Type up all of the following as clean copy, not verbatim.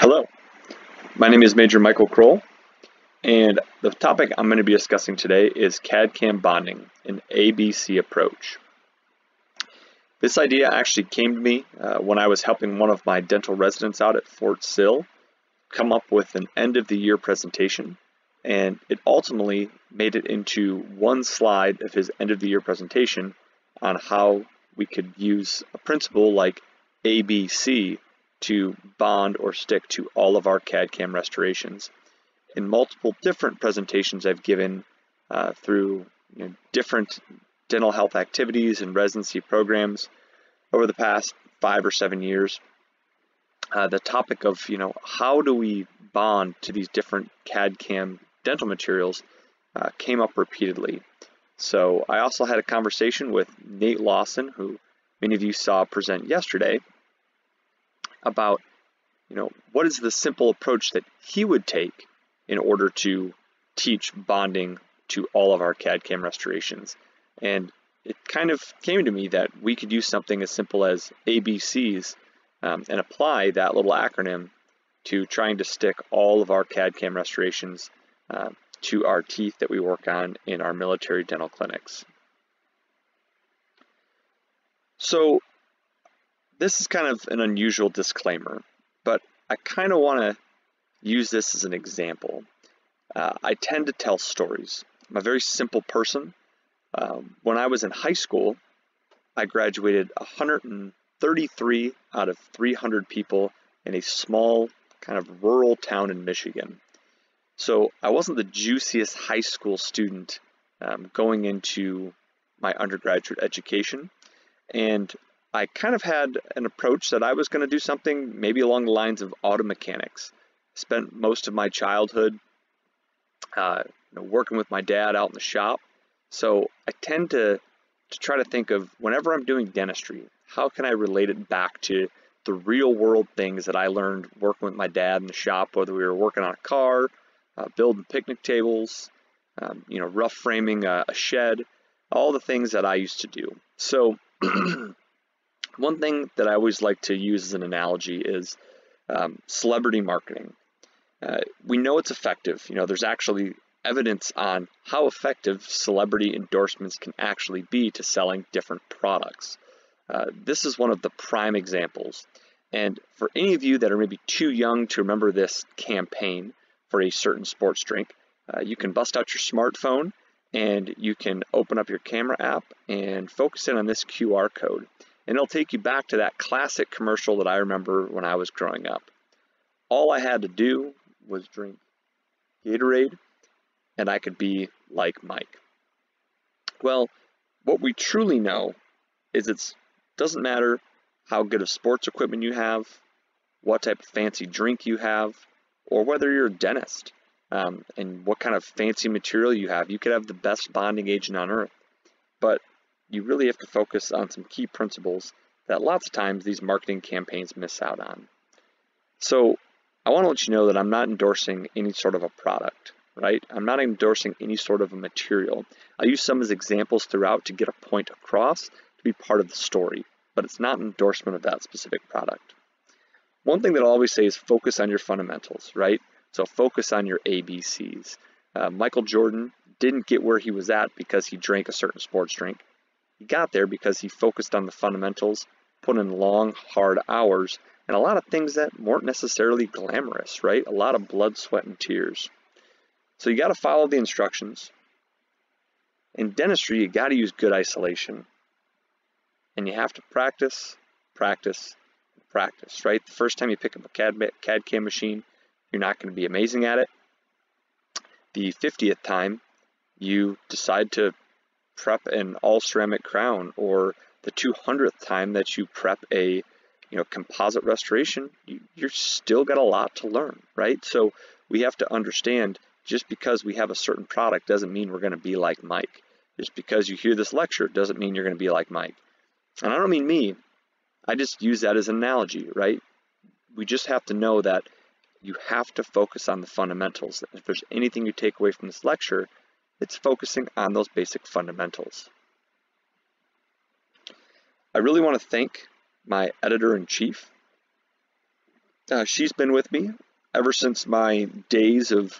Hello, my name is Major Michael Kroll, and the topic I'm going to be discussing today is CAD/CAM bonding, an ABC approach. This idea actually came to me when I was helping one of my dental residents out at Fort Sill come up with an end-of-the-year presentation, and it ultimately made it into one slide of his end-of-the-year presentation on how we could use a principle like ABC to bond or stick to all of our CAD/CAM restorations. In multiple different presentations I've given through different dental health activities and residency programs over the past 5 or 7 years, the topic of how do we bond to these different CAD/CAM dental materials came up repeatedly. So I also had a conversation with Nate Lawson, who many of you saw present yesterday, about what is the simple approach that he would take in order to teach bonding to all of our CAD/CAM restorations. And it kind of came to me that we could use something as simple as ABCs and apply that little acronym to trying to stick all of our CAD/CAM restorations to our teeth that we work on in our military dental clinics. So this is kind of an unusual disclaimer, but I kind of want to use this as an example. I tend to tell stories. I'm a very simple person. When I was in high school, I graduated 133 out of 300 people in a small kind of rural town in Michigan. So I wasn't the juiciest high school student going into my undergraduate education, and I kind of had an approach that I was going to do something maybe along the lines of auto mechanics. Spent most of my childhood working with my dad out in the shop. So I tend to try to think of, whenever I'm doing dentistry, how can I relate it back to the real world things that I learned working with my dad in the shop, whether we were working on a car, building picnic tables, rough framing a shed, all the things that I used to do. So one thing that I always like to use as an analogy is celebrity marketing. We know it's effective. There's actually evidence on how effective celebrity endorsements can actually be to selling different products. This is one of the prime examples. And for any of you that are maybe too young to remember this campaign for a certain sports drink, you can bust out your smartphone and you can open up your camera app and focus in on this QR code. And it'll take you back to that classic commercial that I remember when I was growing up. All I had to do was drink Gatorade, and I could be like Mike. Well, what we truly know is it doesn't matter how good of sports equipment you have, what type of fancy drink you have, or whether you're a dentist, and what kind of fancy material you have. You could have the best bonding agent on earth, but you really have to focus on some key principles that lots of times these marketing campaigns miss out on. So I want to let you know that I'm not endorsing any sort of a product, right? I'm not endorsing any sort of a material. I use some as examples throughout to get a point across, to be part of the story, but it's not an endorsement of that specific product. One thing that I'll always say is focus on your fundamentals, right? So focus on your ABCs. Michael Jordan didn't get where he was at because he drank a certain sports drink. He got there because he focused on the fundamentals, put in long, hard hours, and a lot of things that weren't necessarily glamorous, right? A lot of blood, sweat, and tears. So you got to follow the instructions. In dentistry, you got to use good isolation. And you have to practice, practice, and practice, right? The first time you pick up a CAD/CAM machine, you're not going to be amazing at it. The 50th time you decide to prep an all-ceramic crown, or the 200th time that you prep a composite restoration, you're still got a lot to learn, right? So we have to understand, just because we have a certain product doesn't mean we're going to be like Mike. Just because you hear this lecture doesn't mean you're going to be like Mike. And I don't mean me, I just use that as an analogy, right? We just have to know that you have to focus on the fundamentals. If there's anything you take away from this lecture, it's focusing on those basic fundamentals. I really want to thank my editor-in-chief, She's been with me ever since my days of,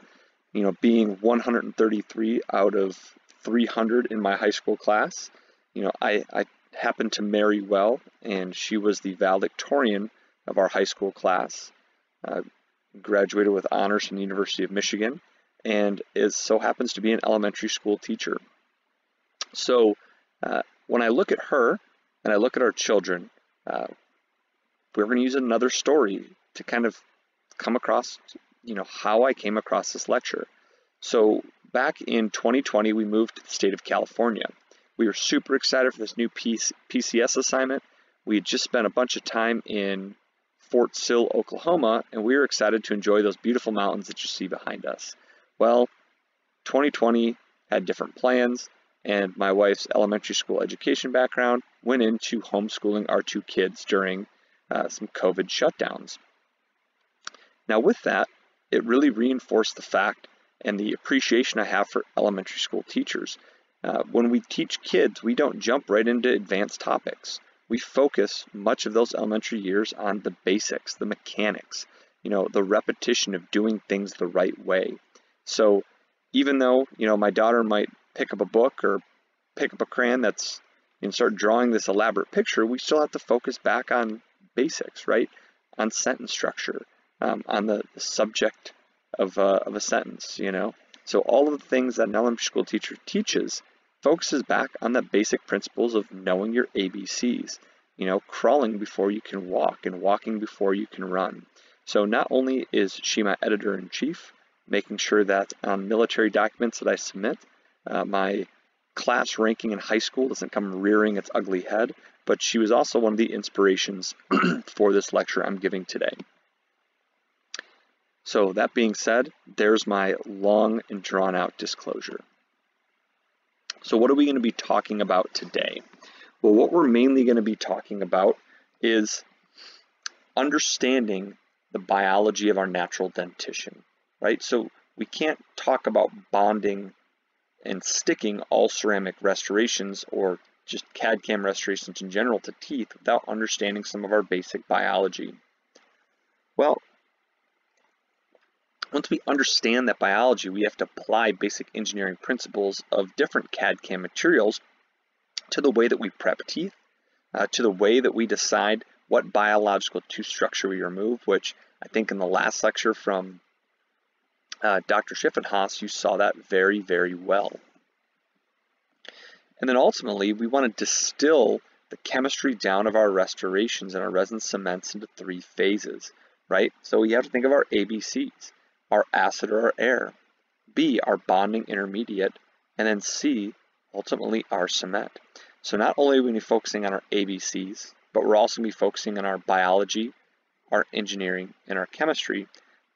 being 133 out of 300 in my high school class. I happened to marry well, and she was the valedictorian of our high school class. Graduated with honors from the University of Michigan, and so happens to be an elementary school teacher. So when I look at her and I look at our children, we're going to use another story to kind of come across, how I came across this lecture. So back in 2020, we moved to the state of California. We were super excited for this new PCS assignment. We had just spent a bunch of time in Fort Sill, Oklahoma, and we were excited to enjoy those beautiful mountains that you see behind us. Well, 2020 had different plans, and my wife's elementary school education background went into homeschooling our two kids during some COVID shutdowns. Now with that, it really reinforced the fact and the appreciation I have for elementary school teachers. When we teach kids, we don't jump right into advanced topics. We focus much of those elementary years on the basics, the mechanics, the repetition of doing things the right way. So even though, my daughter might pick up a book or pick up a crayon and start drawing this elaborate picture, we still have to focus back on basics, right? On sentence structure, on the subject of a sentence, So all of the things that an elementary school teacher teaches focuses back on the basic principles of knowing your ABCs, crawling before you can walk and walking before you can run. So not only is she my editor-in-chief, making sure that on military documents that I submit, my class ranking in high school doesn't come rearing its ugly head, but she was also one of the inspirations for this lecture I'm giving today. So that being said, there's my long and drawn out disclosure. So what are we going to be talking about today? Well, what we're mainly going to be talking about is understanding the biology of our natural dentition, right? So we can't talk about bonding and sticking all ceramic restorations or just CAD/CAM restorations in general to teeth without understanding some of our basic biology. Well, once we understand that biology, we have to apply basic engineering principles of different CAD/CAM materials to the way that we prep teeth, to the way that we decide what biological tooth structure we remove, which I think in the last lecture from Dr. Schiffenhaus, you saw that very, very well. And then ultimately, we want to distill the chemistry down of our restorations and our resin cements into 3 phases, right? So we have to think of our ABCs. Our acid or our air, B, our bonding intermediate, and then C, ultimately our cement. So not only are we going to be focusing on our ABCs, but we're also going to be focusing on our biology, our engineering, and our chemistry.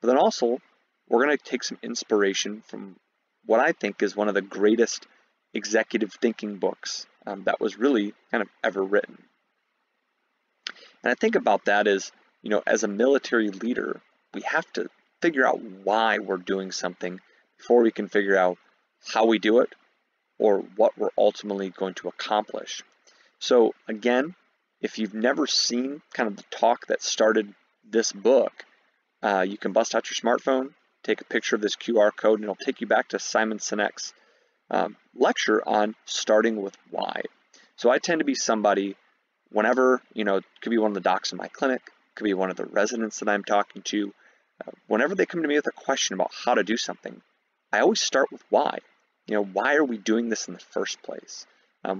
But then also, we're going to take some inspiration from what I think is one of the greatest executive thinking books that was really kind of ever written. And I think about that as, as a military leader, we have to figure out why we're doing something before we can figure out how we do it or what we're ultimately going to accomplish. So again, if you've never seen kind of the talk that started this book, you can bust out your smartphone, take a picture of this QR code, and it'll take you back to Simon Sinek's lecture on starting with why. So I tend to be somebody, whenever, it could be one of the docs in my clinic, could be one of the residents that I'm talking to, whenever they come to me with a question about how to do something, I always start with why. Why are we doing this in the first place?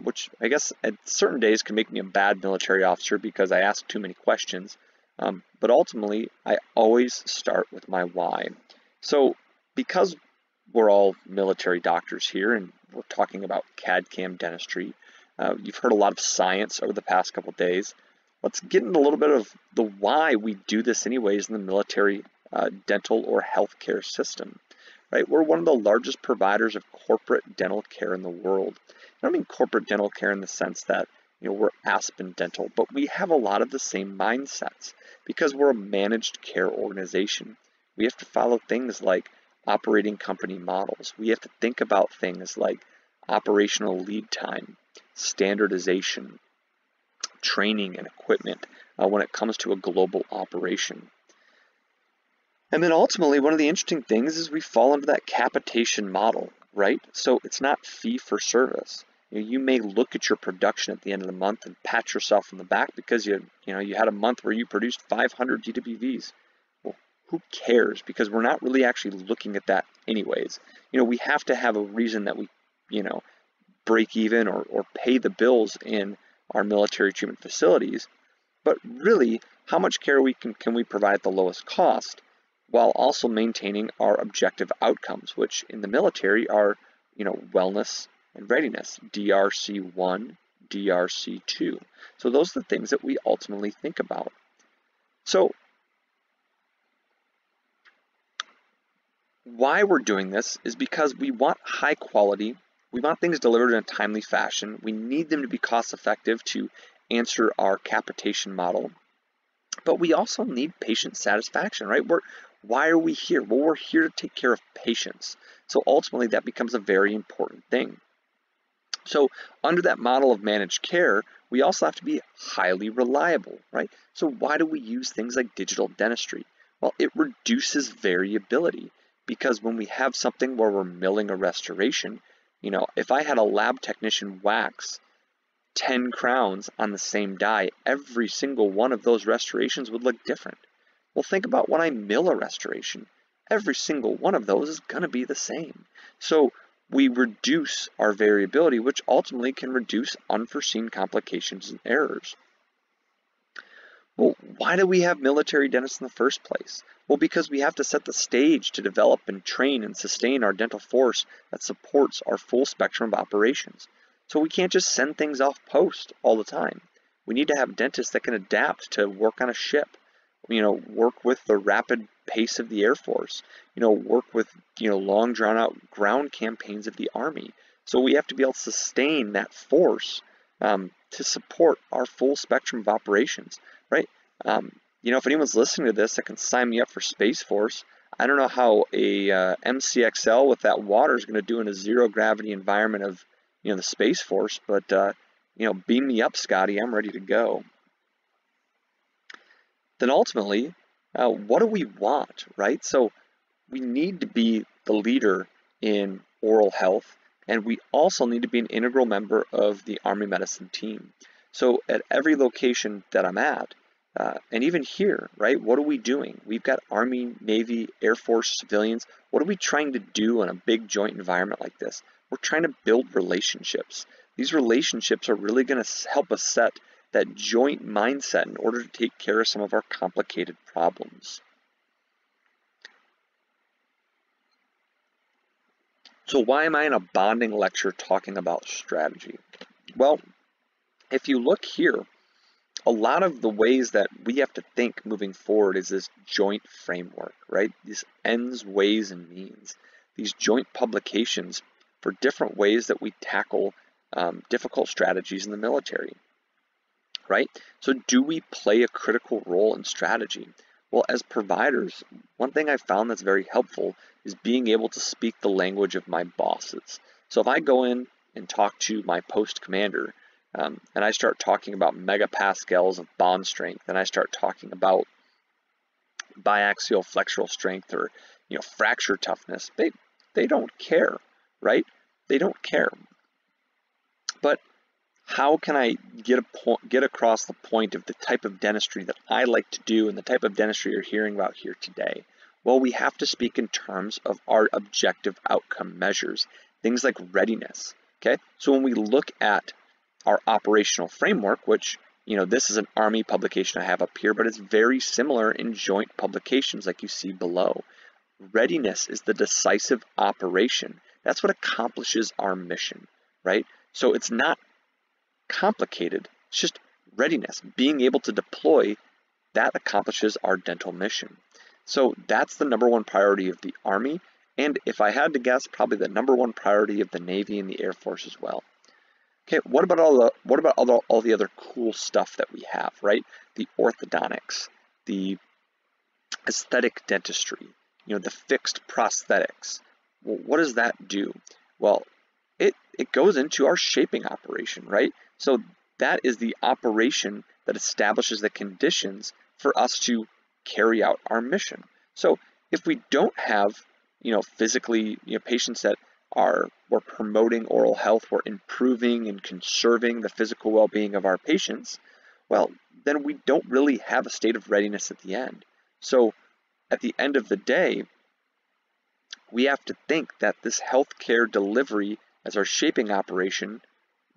Which I guess at certain days can make me a bad military officer because I ask too many questions. But ultimately, I always start with my why. So because we're all military doctors here and we're talking about CAD/CAM dentistry, you've heard a lot of science over the past couple of days. Let's get into a little bit of the why we do this anyways in the military dental or healthcare system, right? We're one of the largest providers of corporate dental care in the world. I don't mean corporate dental care in the sense that, we're Aspen Dental, but we have a lot of the same mindsets because we're a managed care organization. We have to follow things like operating company models. We have to think about things like operational lead time, standardization, training and equipment when it comes to a global operation. And then ultimately, one of the interesting things is we fall into that capitation model, right? So it's not fee for service. You may look at your production at the end of the month and pat yourself on the back because you had a month where you produced 500 DWVs. Well, who cares? Because we're not really actually looking at that anyways. We have to have a reason that we, break even or pay the bills in our military treatment facilities. But really, how much care can we provide at the lowest cost while also maintaining our objective outcomes, which in the military are, wellness and readiness, DRC1, DRC2. So those are the things that we ultimately think about. So why we're doing this is because we want high quality, we want things delivered in a timely fashion, we need them to be cost effective to answer our capitation model, but we also need patient satisfaction, right? Why are we here? Well, we're here to take care of patients. So ultimately that becomes a very important thing. So under that model of managed care, we also have to be highly reliable, right? So why do we use things like digital dentistry? Well, it reduces variability because when we have something where we're milling a restoration, if I had a lab technician wax 10 crowns on the same die, every single one of those restorations would look different. Well, think about when I mill a restoration. Every single one of those is going to be the same. So we reduce our variability, which ultimately can reduce unforeseen complications and errors. Well, why do we have military dentists in the first place? Well, because we have to set the stage to develop and train and sustain our dental force that supports our full spectrum of operations. So we can't just send things off post all the time. We need to have dentists that can adapt to work on a ship, work with the rapid pace of the Air Force, work with, long drawn out ground campaigns of the Army. So we have to be able to sustain that force to support our full spectrum of operations, right? If anyone's listening to this that can sign me up for Space Force, I don't know how a MCXL with that water is going to do in a zero gravity environment of, the Space Force, but, beam me up, Scotty, I'm ready to go. Then ultimately, what do we want, right? So we need to be the leader in oral health, and we also need to be an integral member of the Army medicine team. So at every location that I'm at, and even here, right, what are we doing? We've got Army, Navy, Air Force, civilians. What are we trying to do in a big joint environment like this? We're trying to build relationships. These relationships are really going to help us set that joint mindset in order to take care of some of our complicated problems. So why am I in a bonding lecture talking about strategy? Well, if you look here, a lot of the ways that we have to think moving forward is this joint framework, right? These ends, ways, and means. These joint publications for different ways that we tackle difficult strategies in the military, right? So do we play a critical role in strategy? Well, as providers, one thing I found that's very helpful is being able to speak the language of my bosses. So if I go in and talk to my post commander, and I start talking about megapascals of bond strength, and I start talking about biaxial flexural strength or fracture toughness, they don't care, right? They don't care. But how can I get across the point of the type of dentistry that I like to do and the type of dentistry you're hearing about here today? Well, we have to speak in terms of our objective outcome measures, things like readiness, okay? So when we look at our operational framework, which, this is an Army publication I have up here, but it's very similar in joint publications like you see below. Readiness is the decisive operation. That's what accomplishes our mission, right? So it's not complicated, it's just readiness. Being able to deploy, that accomplishes our dental mission. So that's the number one priority of the Army, and if I had to guess, probably the number one priority of the Navy and the Air Force as well. Okay, what about all the other cool stuff that we have, right? The orthodontics, the aesthetic dentistry, the fixed prosthetics. Well, what does that do? Well, it goes into our shaping operation, right? So that is the operation that establishes the conditions for us to carry out our mission. So if we don't have, physically, patients that we're promoting oral health, we're improving and conserving the physical well-being of our patients, well, then we don't really have a state of readiness at the end. So at the end of the day, we have to think that this healthcare delivery as our shaping operation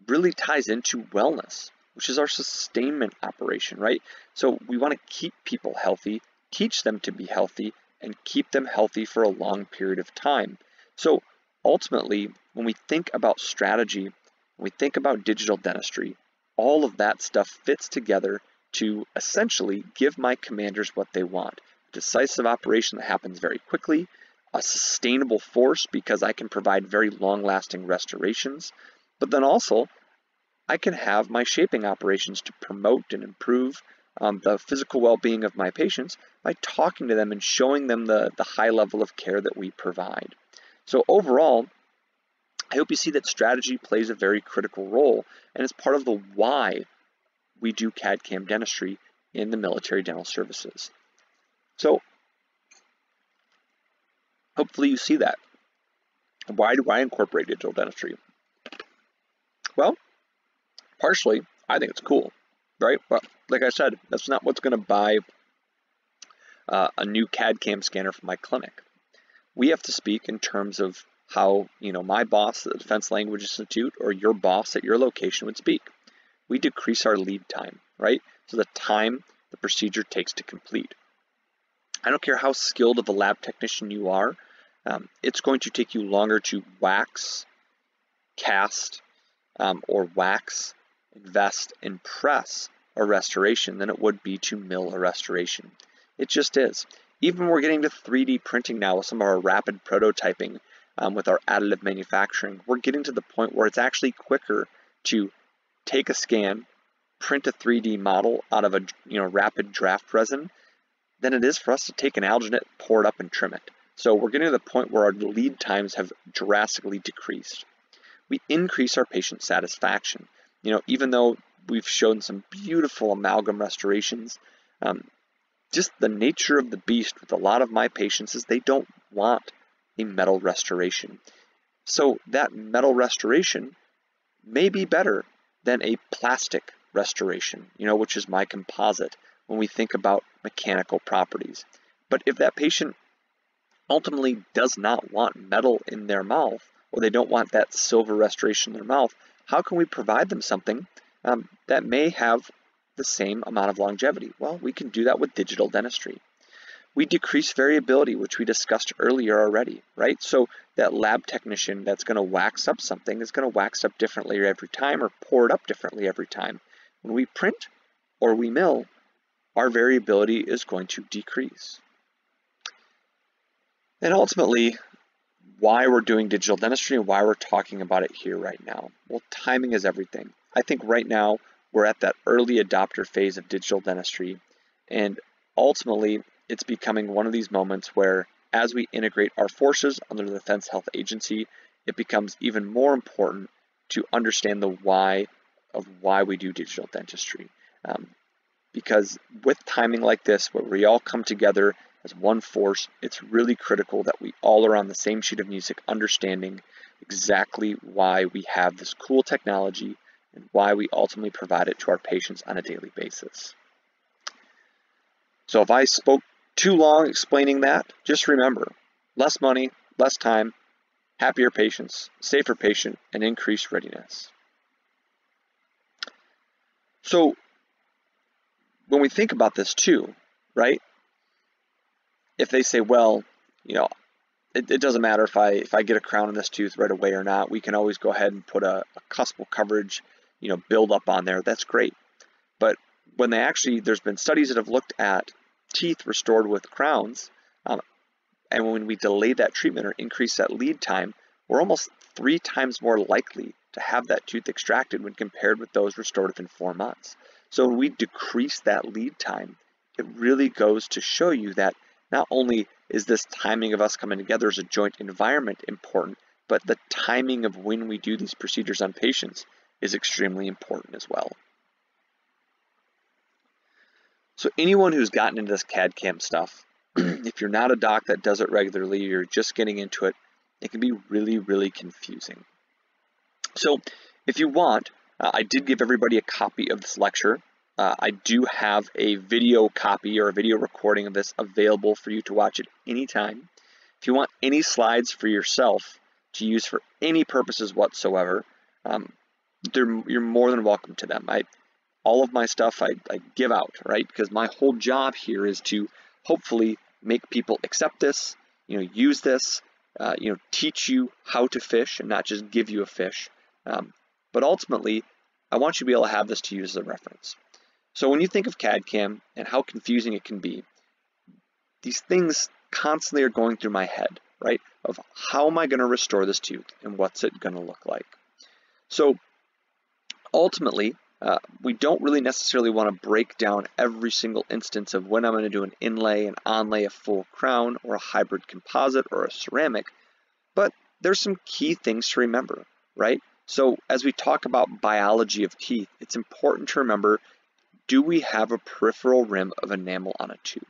really ties into wellness, which is our sustainment operation, right? So we want to keep people healthy, teach them to be healthy, and keep them healthy for a long period of time. So ultimately, when we think about strategy, when we think about digital dentistry, all of that stuff fits together to essentially give my commanders what they want. A decisive operation that happens very quickly, a sustainable force because I can provide very long-lasting restorations, but then also I can have my shaping operations to promote and improve the physical well-being of my patients by talking to them and showing them the high level of care that we provide. So overall, I hope you see that strategy plays a very critical role and is part of the why we do CAD/CAM dentistry in the military dental services. So hopefully you see that. Why do I incorporate digital dentistry? Well, partially, I think it's cool, right? But like I said, that's not what's going to buy a new CAD/CAM scanner for my clinic. We have to speak in terms of how, my boss at the Defense Language Institute or your boss at your location would speak. We decrease our lead time, right? So the time the procedure takes to complete. I don't care how skilled of a lab technician you are, it's going to take you longer to wax, cast, or wax, invest, and press a restoration than it would be to mill a restoration. It just is. Even when we're getting to 3D printing now with some of our rapid prototyping with our additive manufacturing, we're getting to the point where it's actually quicker to take a scan, print a 3D model out of a rapid draft resin than it is for us to take an alginate, pour it up, and trim it. So we're getting to the point where our lead times have drastically decreased. We increase our patient satisfaction. Even though we've shown some beautiful amalgam restorations, just the nature of the beast with a lot of my patients is they don't want a metal restoration. So that metal restoration may be better than a plastic restoration, which is my composite when we think about mechanical properties. But if that patient ultimately does not want metal in their mouth, or they don't want that silver restoration in their mouth, how can we provide them something that may have the same amount of longevity? Well, we can do that with digital dentistry. We decrease variability, which we discussed earlier already, right? So that lab technician that's going to wax up something is going to wax up differently every time or pour it up differently every time. When we print or we mill, our variability is going to decrease. And ultimately, why we're doing digital dentistry and why we're talking about it here right now. Well, timing is everything. I think right now we're at that early adopter phase of digital dentistry, and ultimately it's becoming one of these moments where as we integrate our forces under the Defense Health Agency, it becomes even more important to understand the why of why we do digital dentistry. Because with timing like this, where we all come together as one force, it's really critical that we all are on the same sheet of music, understanding exactly why we have this cool technology and why we ultimately provide it to our patients on a daily basis. So if I spoke too long explaining that, just remember, less money, less time, happier patients, safer patient, and increased readiness. So when we think about this too, right? If they say, well, it doesn't matter if I get a crown in this tooth right away or not, we can always go ahead and put a cuspal coverage, build up on there. That's great. But when there's been studies that have looked at teeth restored with crowns, and when we delay that treatment or increase that lead time, we're almost 3 times more likely to have that tooth extracted when compared with those restored within 4 months. So when we decrease that lead time, it really goes to show you that not only is this timing of us coming together as a joint environment important, but the timing of when we do these procedures on patients is extremely important as well. So anyone who's gotten into this CAD/CAM stuff if you're not a doc that does it regularly, you're just getting into it, it can be really, really confusing. So if you want, I did give everybody a copy of this lecture. I do have a video copy or a video recording of this available for you to watch at any time. If you want any slides for yourself to use for any purposes whatsoever, you're more than welcome to them. All of my stuff I give out, right? Because my whole job here is to hopefully make people accept this, use this, teach you how to fish and not just give you a fish. But ultimately, I want you to be able to have this to use as a reference. So when you think of CAD/CAM and how confusing it can be, these things constantly are going through my head, right? Of how am I going to restore this tooth and what's it going to look like? So ultimately, we don't really necessarily want to break down every single instance of when I'm going to do an inlay, an onlay, a full crown, or a hybrid composite, or a ceramic, but there's some key things to remember, right? So as we talk about biology of teeth, it's important to remember, do we have a peripheral rim of enamel on a tooth?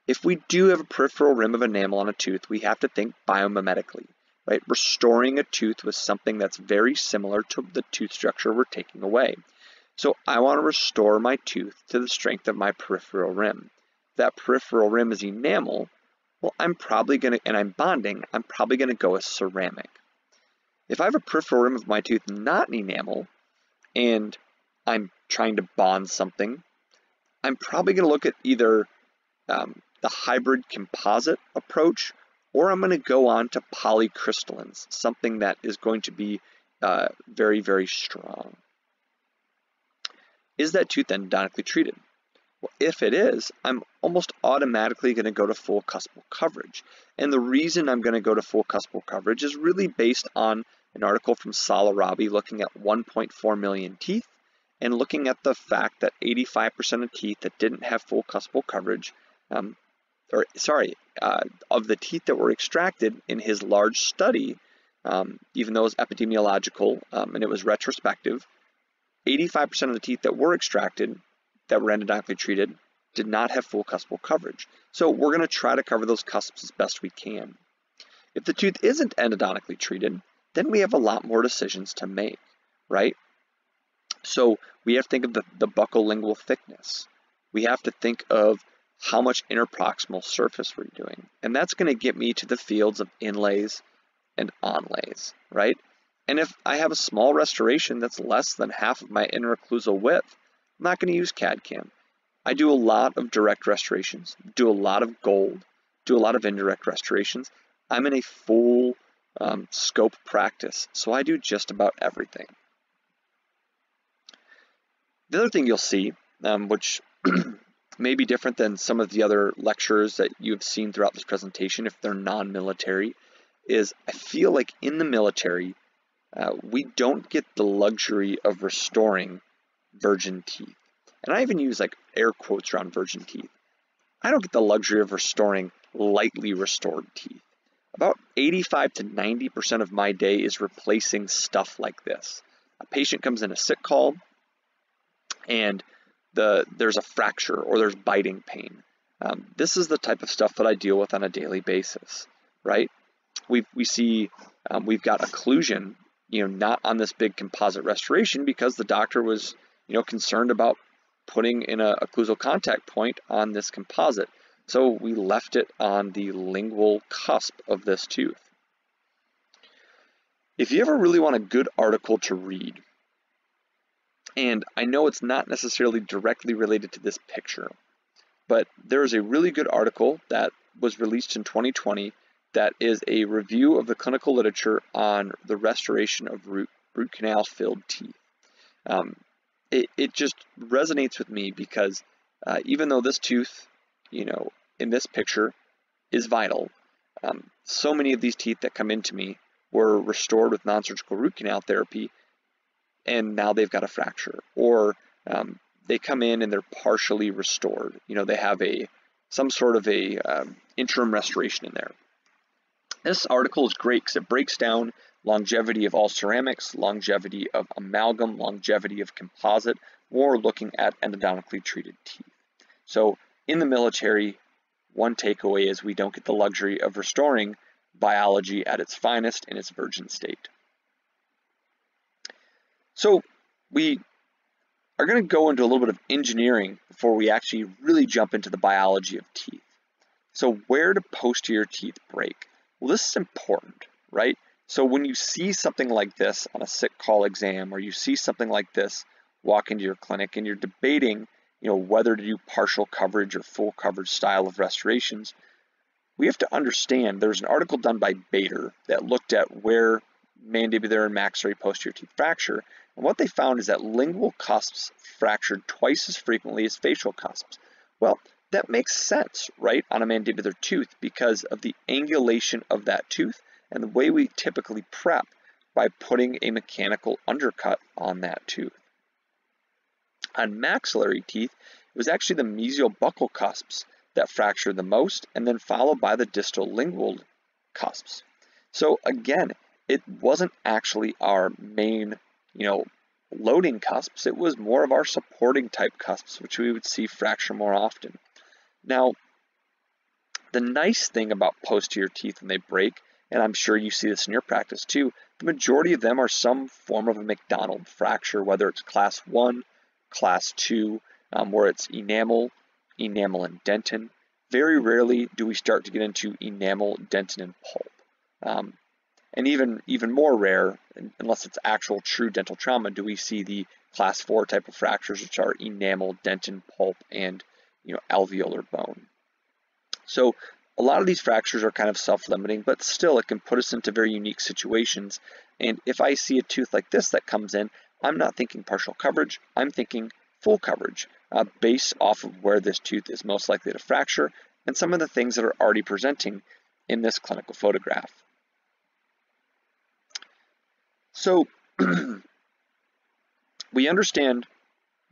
If we do have a peripheral rim of enamel on a tooth, we have to think biomimetically, right? Restoring a tooth with something that's very similar to the tooth structure we're taking away. So I want to restore my tooth to the strength of my peripheral rim. If that peripheral rim is enamel, well, I'm probably going to, and I'm bonding, I'm probably going to go with ceramic. If I have a peripheral rim of my tooth not enamel, and I'm trying to bond something, I'm probably going to look at either the hybrid composite approach, or I'm going to go on to polycrystallines, something that is going to be very, very strong. Is that tooth endodontically treated? Well, if it is, I'm almost automatically going to go to full cuspal coverage. And the reason I'm going to go to full cuspal coverage is really based on an article from Salarabi looking at 1.4 million teeth and looking at the fact that 85% of teeth that didn't have full cuspal coverage, of the teeth that were extracted in his large study, even though it was epidemiological and it was retrospective, 85% of the teeth that were extracted that were endodontically treated did not have full cuspal coverage. So we're going to try to cover those cusps as best we can. If the tooth isn't endodontically treated, then we have a lot more decisions to make, right? So we have to think of the buccolingual thickness. We have to think of how much interproximal surface we're doing. And that's going to get me to the fields of inlays and onlays, right? And if I have a small restoration that's less than half of my interocclusal width, I'm not going to use CAD/CAM. I do a lot of direct restorations, do a lot of gold, do a lot of indirect restorations. I'm in a full scope practice, so I do just about everything. The other thing you'll see, which may be different than some of the other lectures that you've seen throughout this presentation if they're non-military, is I feel like in the military, we don't get the luxury of restoring virgin teeth. And I even use like air quotes around virgin teeth. I don't get the luxury of restoring lightly restored teeth. About 85 to 90% of my day is replacing stuff like this. A patient comes in a sick call and there's a fracture or there's biting pain. This is the type of stuff that I deal with on a daily basis, right? We see we've got occlusion, not on this big composite restoration because the doctor was, concerned about putting in a occlusal contact point on this composite. So we left it on the lingual cusp of this tooth. If you ever really want a good article to read, and I know it's not necessarily directly related to this picture, but there is a really good article that was released in 2020 that is a review of the clinical literature on the restoration of root canal filled teeth. It just resonates with me because even though this tooth, in this picture is vital, so many of these teeth that come into me were restored with non-surgical root canal therapy, and now they've got a fracture, or they come in and they're partially restored. They have some sort of a interim restoration in there. This article is great because it breaks down longevity of all ceramics, longevity of amalgam, longevity of composite, or looking at endodontically treated teeth. So in the military, one takeaway is we don't get the luxury of restoring biology at its finest in its virgin state. So we are going to go into a little bit of engineering before we actually really jump into the biology of teeth. So where do posterior teeth break? Well, this is important, right? So when you see something like this on a sick call exam, or you see something like this walk into your clinic and you're debating, whether to do partial coverage or full coverage style of restorations, we have to understand there's an article done by Bader that looked at where mandibular and maxillary posterior teeth fracture, and what they found is that lingual cusps fractured twice as frequently as facial cusps. Well, that makes sense, right, on a mandibular tooth because of the angulation of that tooth and the way we typically prep by putting a mechanical undercut on that tooth. On maxillary teeth, it was actually the mesial buccal cusps that fractured the most, and then followed by the distal lingual cusps. So again, it wasn't actually our main, loading cusps. It was more of our supporting type cusps, which we would see fracture more often. Now, the nice thing about posterior teeth when they break, and I'm sure you see this in your practice too, the majority of them are some form of a McDonald fracture, whether it's class 1, class 2, where it's enamel and dentin. Very rarely do we start to get into enamel, dentin, and pulp. And even more rare, unless it's actual true dental trauma, do we see the class 4 type of fractures, which are enamel, dentin, pulp, and alveolar bone. So a lot of these fractures are kind of self-limiting, but still it can put us into very unique situations. And if I see a tooth like this that comes in, I'm not thinking partial coverage, I'm thinking full coverage, based off of where this tooth is most likely to fracture and some of the things that are already presenting in this clinical photograph. So we understand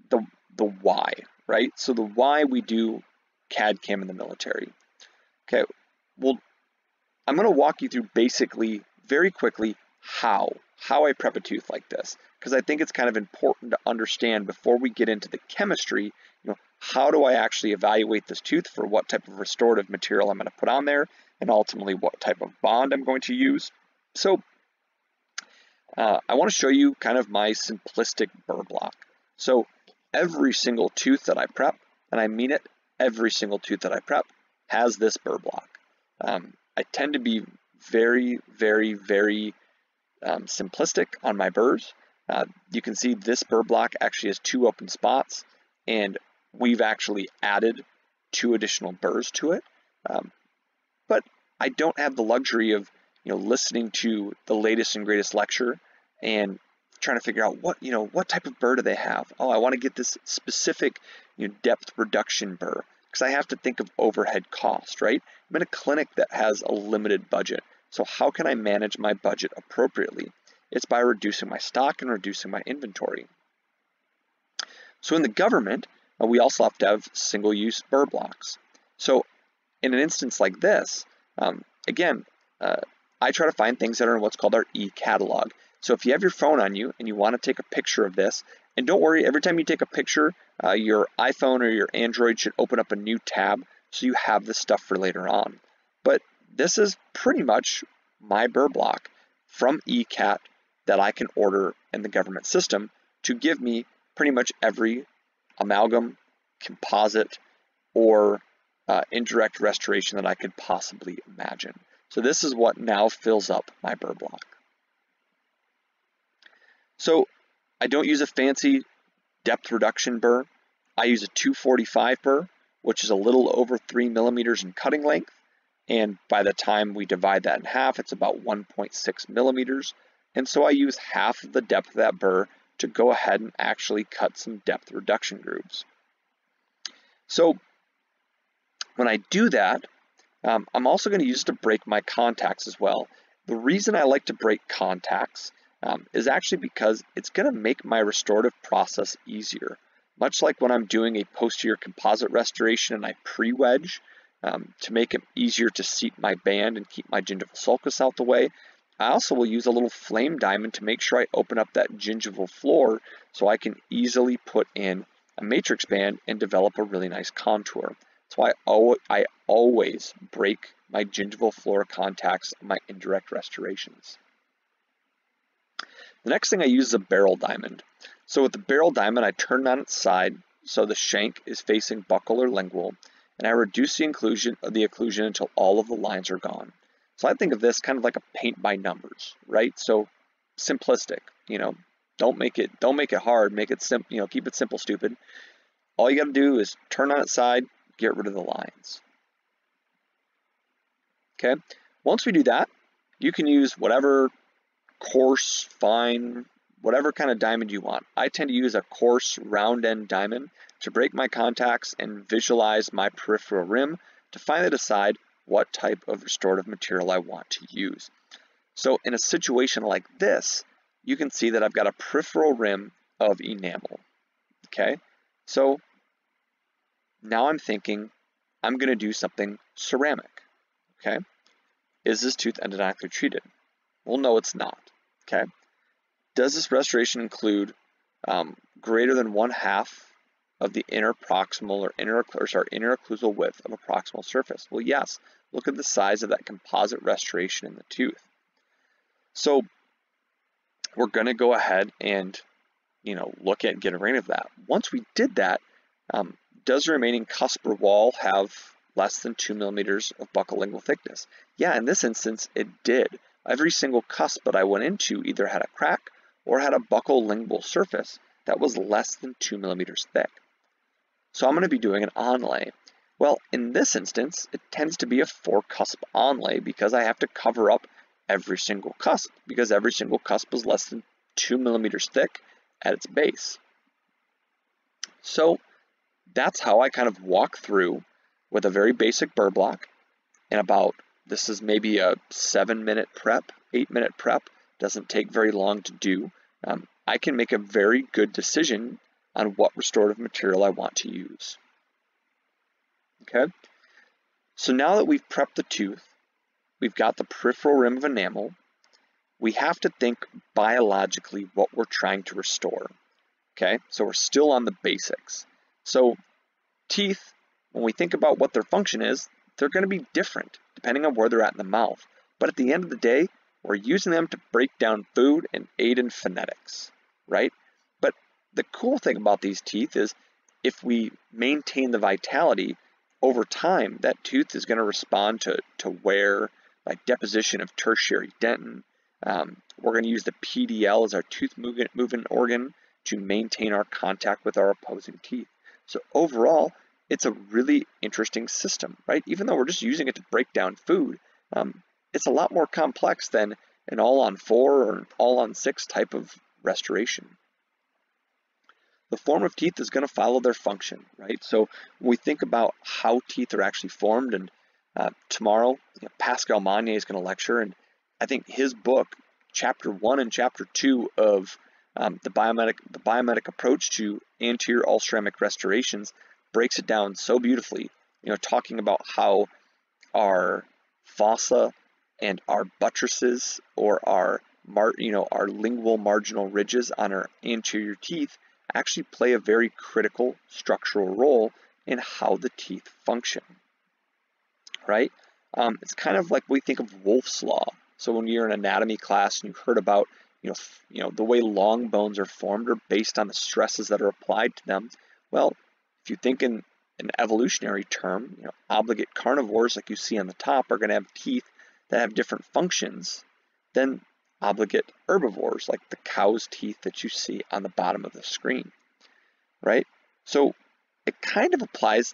the why, right? So the why we do CAD CAM in the military. Okay, well, I'm going to walk you through basically very quickly how I prep a tooth like this, because I think it's kind of important to understand before we get into the chemistry, how do I actually evaluate this tooth for what type of restorative material I'm going to put on there, and ultimately what type of bond I'm going to use. So I want to show you kind of my simplistic burr block. So every single tooth that I prep, and I mean it, every single tooth that I prep has this burr block. I tend to be very, very, very simplistic on my burrs. You can see this burr block actually has 2 open spots, and we've actually added 2 additional burrs to it. But I don't have the luxury of listening to the latest and greatest lecture and trying to figure out what type of burr do they have. Oh, I want to get this specific depth reduction burr, because I have to think of overhead cost, right? I'm in a clinic that has a limited budget. So how can I manage my budget appropriately? It's by reducing my stock and reducing my inventory. So in the government, we also have to have single-use burr blocks. So in an instance like this, I try to find things that are in what's called our e-catalog. So if you have your phone on you and you want to take a picture of this, and don't worry, every time you take a picture, your iPhone or your Android should open up a new tab so you have this stuff for later on. But this is pretty much my burr block from eCat that I can order in the government system to give me pretty much every amalgam, composite, or indirect restoration that I could possibly imagine. So this is what now fills up my burr block. So I don't use a fancy depth reduction burr. I use a 245 burr, which is a little over 3 millimeters in cutting length. And by the time we divide that in half, it's about 1.6 millimeters. And so I use half of the depth of that burr to go ahead and actually cut some depth reduction grooves. So when I do that, I'm also going to use it to break my contacts as well. The reason I like to break contacts is actually because it's going to make my restorative process easier. Much like when I'm doing a posterior composite restoration and I pre-wedge to make it easier to seat my band and keep my gingival sulcus out the way, I also will use a little flame diamond to make sure I open up that gingival floor so I can easily put in a matrix band and develop a really nice contour. That's That's why I always break my gingival floor contacts on my indirect restorations. The next thing I use is a barrel diamond. So with the barrel diamond, I turn it on its side so the shank is facing buccal or lingual, and I reduce the occlusion until all of the lines are gone. So I think of this kind of like a paint by numbers, right? So simplistic, don't make it hard, make it simple, keep it simple, stupid. All you got to do is turn on its side, get rid of the lines. Okay, once we do that, you can use whatever coarse, fine, whatever kind of diamond you want. I tend to use a coarse round end diamond to break my contacts and visualize my peripheral rim to finally decide what type of restorative material I want to use. So in a situation like this, you can see that I've got a peripheral rim of enamel. Okay, so now I'm thinking I'm going to do something ceramic. Okay, is this tooth endodontically treated? Well, no, it's not. Okay, does this restoration include greater than 1/2 of the inner proximal or inner occlusal width of a proximal surface? Well, yes. Look at the size of that composite restoration in the tooth. So we're going to go ahead and look at getting rid of that. Once we did that, does the remaining cusp or wall have less than 2 millimeters of buccal lingual thickness? Yeah, in this instance, it did. Every single cusp that I went into either had a crack or had a buccal lingual surface that was less than 2 millimeters thick. So I'm going to be doing an onlay. Well, in this instance, it tends to be a 4-cusp onlay because I have to cover up every single cusp because every single cusp is less than 2 millimeters thick at its base. So that's how I kind of walk through with a very basic burr block and this is maybe a 7-minute prep, 8-minute prep, doesn't take very long to do. I can make a very good decision on what restorative material I want to use. Okay, so now that we've prepped the tooth, we've got the peripheral rim of enamel, we have to think biologically what we're trying to restore. Okay, so we're still on the basics. So teeth, when we think about what their function is, they're going to be different depending on where they're at in the mouth. But at the end of the day, we're using them to break down food and aid in phonetics, right? But the cool thing about these teeth is if we maintain the vitality, over time, that tooth is going to respond to wear, like deposition of tertiary dentin. We're going to use the PDL as our tooth movement organ to maintain our contact with our opposing teeth. So overall, it's a really interesting system, right? Even though we're just using it to break down food, it's a lot more complex than an all-on-4 or an all-on-6 type of restoration. The form of teeth is going to follow their function, right? So when we think about how teeth are actually formed, and tomorrow Pascal Magnier is going to lecture, and I think his book, Chapter 1 and Chapter 2 of the biomimetic approach to anterior all ceramic restorations, breaks it down so beautifully. Talking about how our fossa and our buttresses or our lingual marginal ridges on our anterior teeth actually play a very critical structural role in how the teeth function, right? It's kind of like we think of Wolff's Law. So when you're in anatomy class and you heard about, the way long bones are formed are based on the stresses that are applied to them. Well, if you think in an evolutionary term, obligate carnivores like you see on the top are going to have teeth that have different functions than obligate herbivores like the cow's teeth that you see on the bottom of the screen, right? So it kind of applies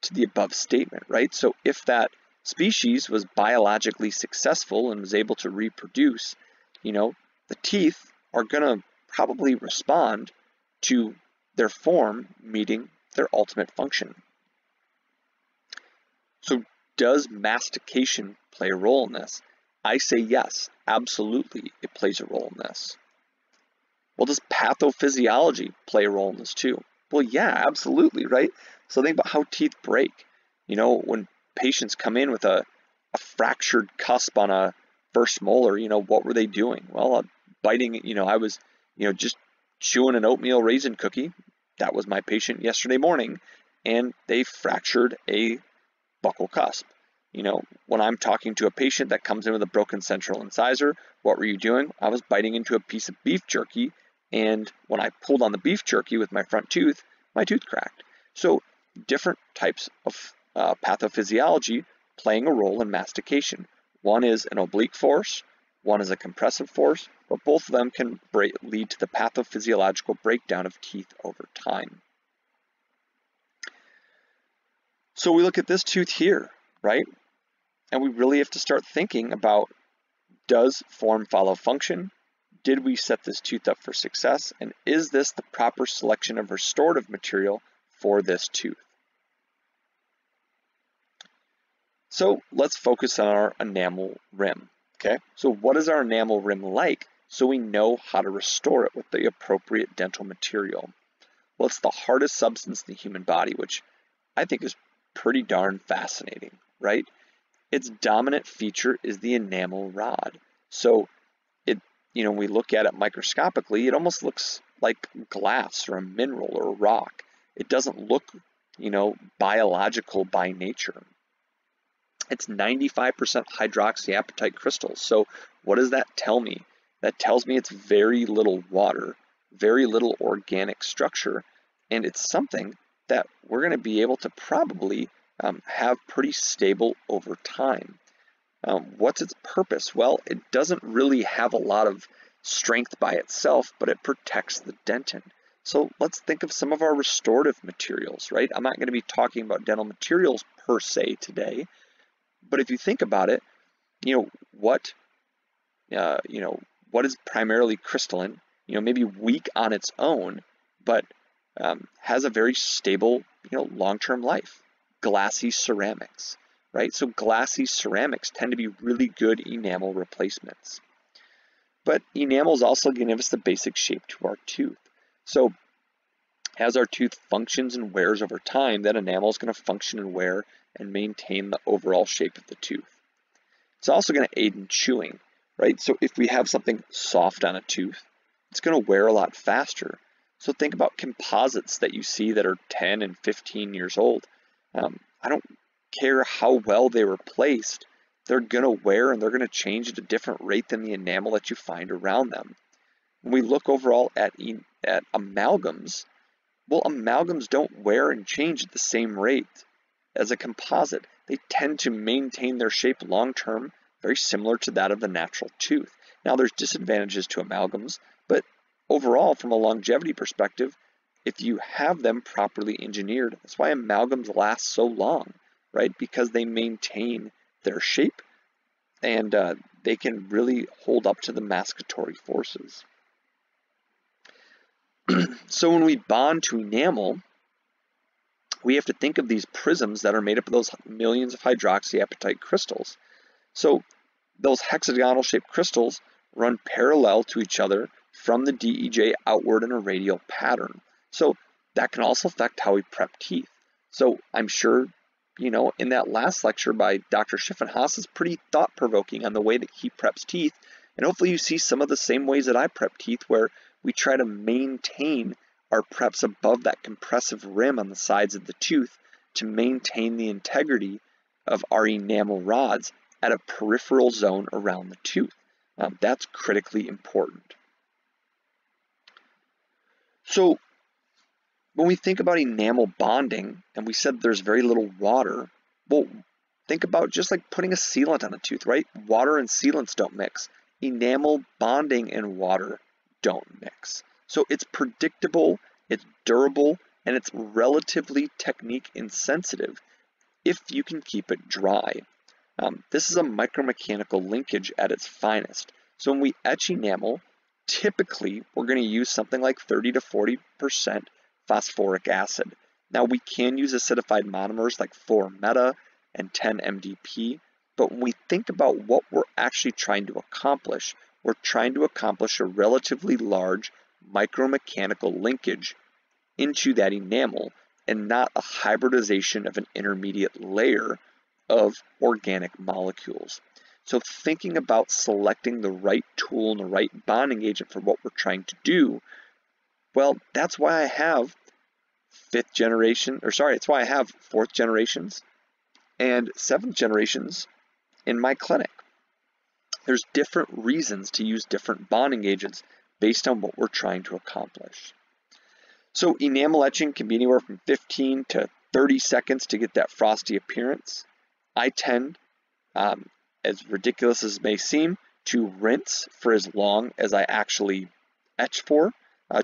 to the above statement, right? So if that species was biologically successful and was able to reproduce, the teeth are going to probably respond to their form meeting their ultimate function. So does mastication play a role in this? I say yes, absolutely it plays a role in this. Well, does pathophysiology play a role in this too? Well, yeah, absolutely, right? So think about how teeth break. When patients come in with a fractured cusp on a first molar, what were they doing? Well, biting, I was, just chewing an oatmeal raisin cookie. That was my patient yesterday morning. and they fractured a buccal cusp. You know, when I'm talking to a patient that comes in with a broken central incisor, what were you doing? I was biting into a piece of beef jerky, and when I pulled on the beef jerky with my front tooth, my tooth cracked. So different types of pathophysiology playing a role in mastication. One is an oblique force, one is a compressive force, but both of them can lead to the pathophysiological breakdown of teeth over time. So we look at this tooth here, right? And we really have to start thinking about, does form follow function? Did we set this tooth up for success? And is this the proper selection of restorative material for this tooth? So let's focus on our enamel rim, okay? So what is our enamel rim like so we know how to restore it with the appropriate dental material? Well, it's the hardest substance in the human body, which I think is pretty darn fascinating, right? Its dominant feature is the enamel rod. So when we look at it microscopically, it almost looks like glass or a mineral or a rock. It doesn't look, biological by nature. It's 95% hydroxyapatite crystals. So what does that tell me? That tells me it's very little water, very little organic structure, and it's something that we're going to be able to probably have pretty stable over time. What's its purpose? Well, it doesn't really have a lot of strength by itself, but it protects the dentin. So let's think of some of our restorative materials, right? I'm not going to be talking about dental materials per se today, but if you think about it, what is primarily crystalline, maybe weak on its own, but has a very stable, long-term life. Glassy ceramics, right? So glassy ceramics tend to be really good enamel replacements. But enamel is also going to give us the basic shape to our tooth. So as our tooth functions and wears over time, that enamel is going to function and wear and maintain the overall shape of the tooth. It's also going to aid in chewing, right? So if we have something soft on a tooth, it's going to wear a lot faster. So think about composites that you see that are 10 and 15 years old. I don't care how well they were placed, they're going to wear and they're going to change at a different rate than the enamel that you find around them. When we look overall at amalgams, well, amalgams don't wear and change at the same rate as a composite. They tend to maintain their shape long term, very similar to that of the natural tooth. Now, there's disadvantages to amalgams, but overall, from a longevity perspective, if you have them properly engineered, that's why amalgams last so long, right? Because they maintain their shape and they can really hold up to the mascatory forces. So when we bond to enamel, we have to think of these prisms that are made up of those millions of hydroxyapatite crystals. So those hexagonal shaped crystals run parallel to each other from the DEJ outward in a radial pattern. So that can also affect how we prep teeth. So I'm sure, in that last lecture by Dr. Schiffenhaus is pretty thought-provoking on the way that he preps teeth. And hopefully you see some of the same ways that I prep teeth, where we try to maintain our preps above that compressive rim on the sides of the tooth to maintain the integrity of our enamel rods at a peripheral zone around the tooth. That's critically important. So when we think about enamel bonding, and we said there's very little water, well, think about just like putting a sealant on a tooth, right? Water and sealants don't mix. Enamel bonding and water don't mix. So it's predictable, it's durable, and it's relatively technique insensitive if you can keep it dry. This is a micromechanical linkage at its finest. So when we etch enamel, typically we're going to use something like 30 to 40% phosphoric acid. Now we can use acidified monomers like 4-meta and 10-MDP, but when we think about what we're actually trying to accomplish, we're trying to accomplish a relatively large micromechanical linkage into that enamel and not a hybridization of an intermediate layer of organic molecules. So thinking about selecting the right tool and the right bonding agent for what we're trying to do, well, that's why I have fifth generation, or sorry, it's why I have fourth generations and seventh generations in my clinic. There's different reasons to use different bonding agents based on what we're trying to accomplish. So enamel etching can be anywhere from 15 to 30 seconds to get that frosty appearance. I tend, as ridiculous as it may seem, to rinse for as long as I actually etch for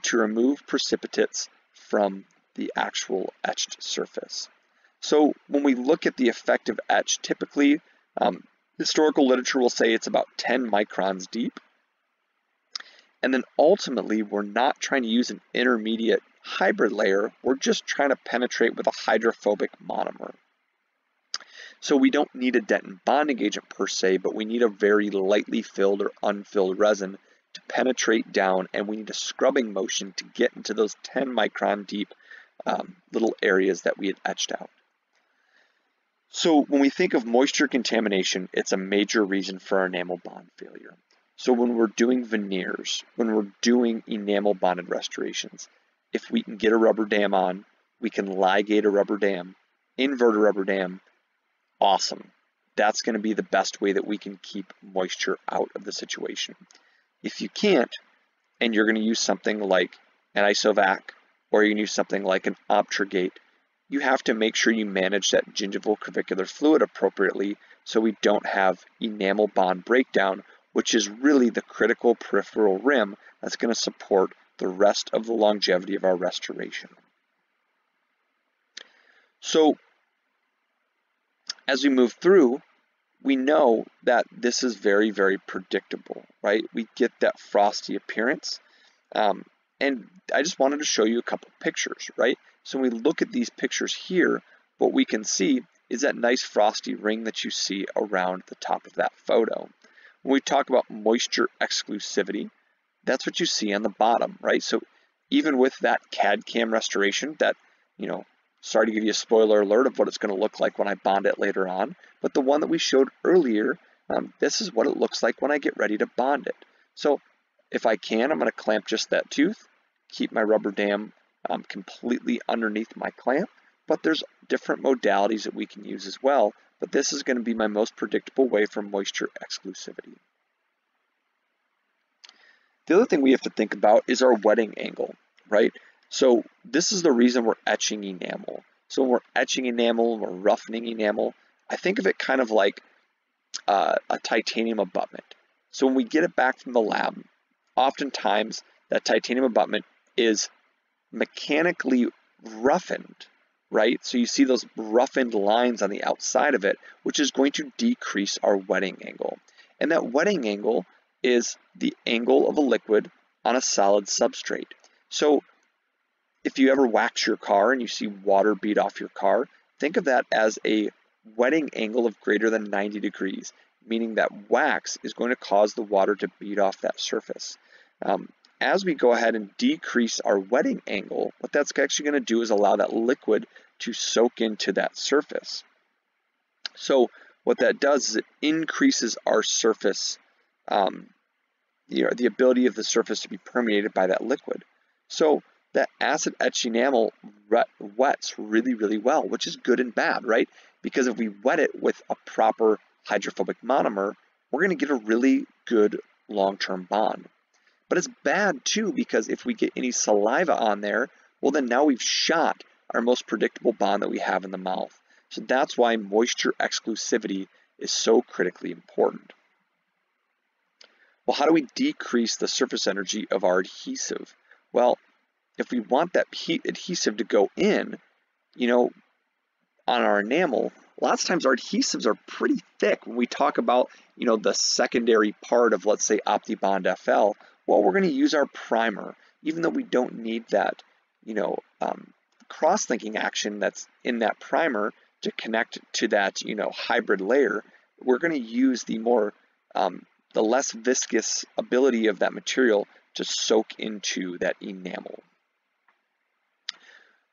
to remove precipitates from the actual etched surface. So when we look at the effective etch, typically historical literature will say it's about 10 microns deep. And then ultimately, we're not trying to use an intermediate hybrid layer. We're just trying to penetrate with a hydrophobic monomer. So we don't need a dentin bonding agent per se, but we need a very lightly filled or unfilled resin to penetrate down, and we need a scrubbing motion to get into those 10 micron deep little areas that we had etched out. So when we think of moisture contamination, it's a major reason for enamel bond failure. So when we're doing veneers, when we're doing enamel bonded restorations, if we can get a rubber dam on, we can ligate a rubber dam, invert a rubber dam, awesome. That's going to be the best way that we can keep moisture out of the situation. If you can't, and you're going to use something like an isovac, or you can use something like an Obtrugate, you have to make sure you manage that gingival crevicular fluid appropriately so we don't have enamel bond breakdown, which is really the critical peripheral rim that's going to support the rest of the longevity of our restoration. So as we move through, we know that this is very, very predictable, right? We get that frosty appearance. And I just wanted to show you a couple pictures, right? So when we look at these pictures here, what we can see is that nice frosty ring that you see around the top of that photo. When we talk about moisture exclusivity, that's what you see on the bottom, right? So even with that CAD CAM restoration that, sorry to give you a spoiler alert of what it's going to look like when I bond it later on, but the one that we showed earlier, this is what it looks like when I get ready to bond it. So if I can, I'm going to clamp just that tooth, keep my rubber dam completely underneath my clamp, but there's different modalities that we can use as well, but this is going to be my most predictable way for moisture exclusivity. The other thing we have to think about is our wetting angle, right? So this is the reason we're etching enamel. So when we're etching enamel, we're roughening enamel, I think of it kind of like a titanium abutment. So when we get it back from the lab, oftentimes that titanium abutment is mechanically roughened, right? So you see those roughened lines on the outside of it, which is going to decrease our wetting angle. And that wetting angle is the angle of a liquid on a solid substrate. So if you ever wax your car and you see water bead off your car, think of that as a wetting angle of greater than 90 degrees, meaning that wax is going to cause the water to bead off that surface. As we go ahead and decrease our wetting angle, what that's actually going to do is allow that liquid to soak into that surface. So what that does is it increases our surface, the ability of the surface to be permeated by that liquid. So that acid etched enamel wets really, really well, which is good and bad, right? Because if we wet it with a proper hydrophobic monomer, we're going to get a really good long-term bond. But it's bad too, because if we get any saliva on there, well then now we've shot our most predictable bond that we have in the mouth. So that's why moisture exclusivity is so critically important. Well, how do we decrease the surface energy of our adhesive? Well, if we want that adhesive to go in, on our enamel, lots of times our adhesives are pretty thick. When we talk about, the secondary part of, let's say, OptiBond FL, well, we're going to use our primer, even though we don't need that, cross-linking action that's in that primer to connect to that, hybrid layer. We're going to use the more, the less viscous ability of that material to soak into that enamel.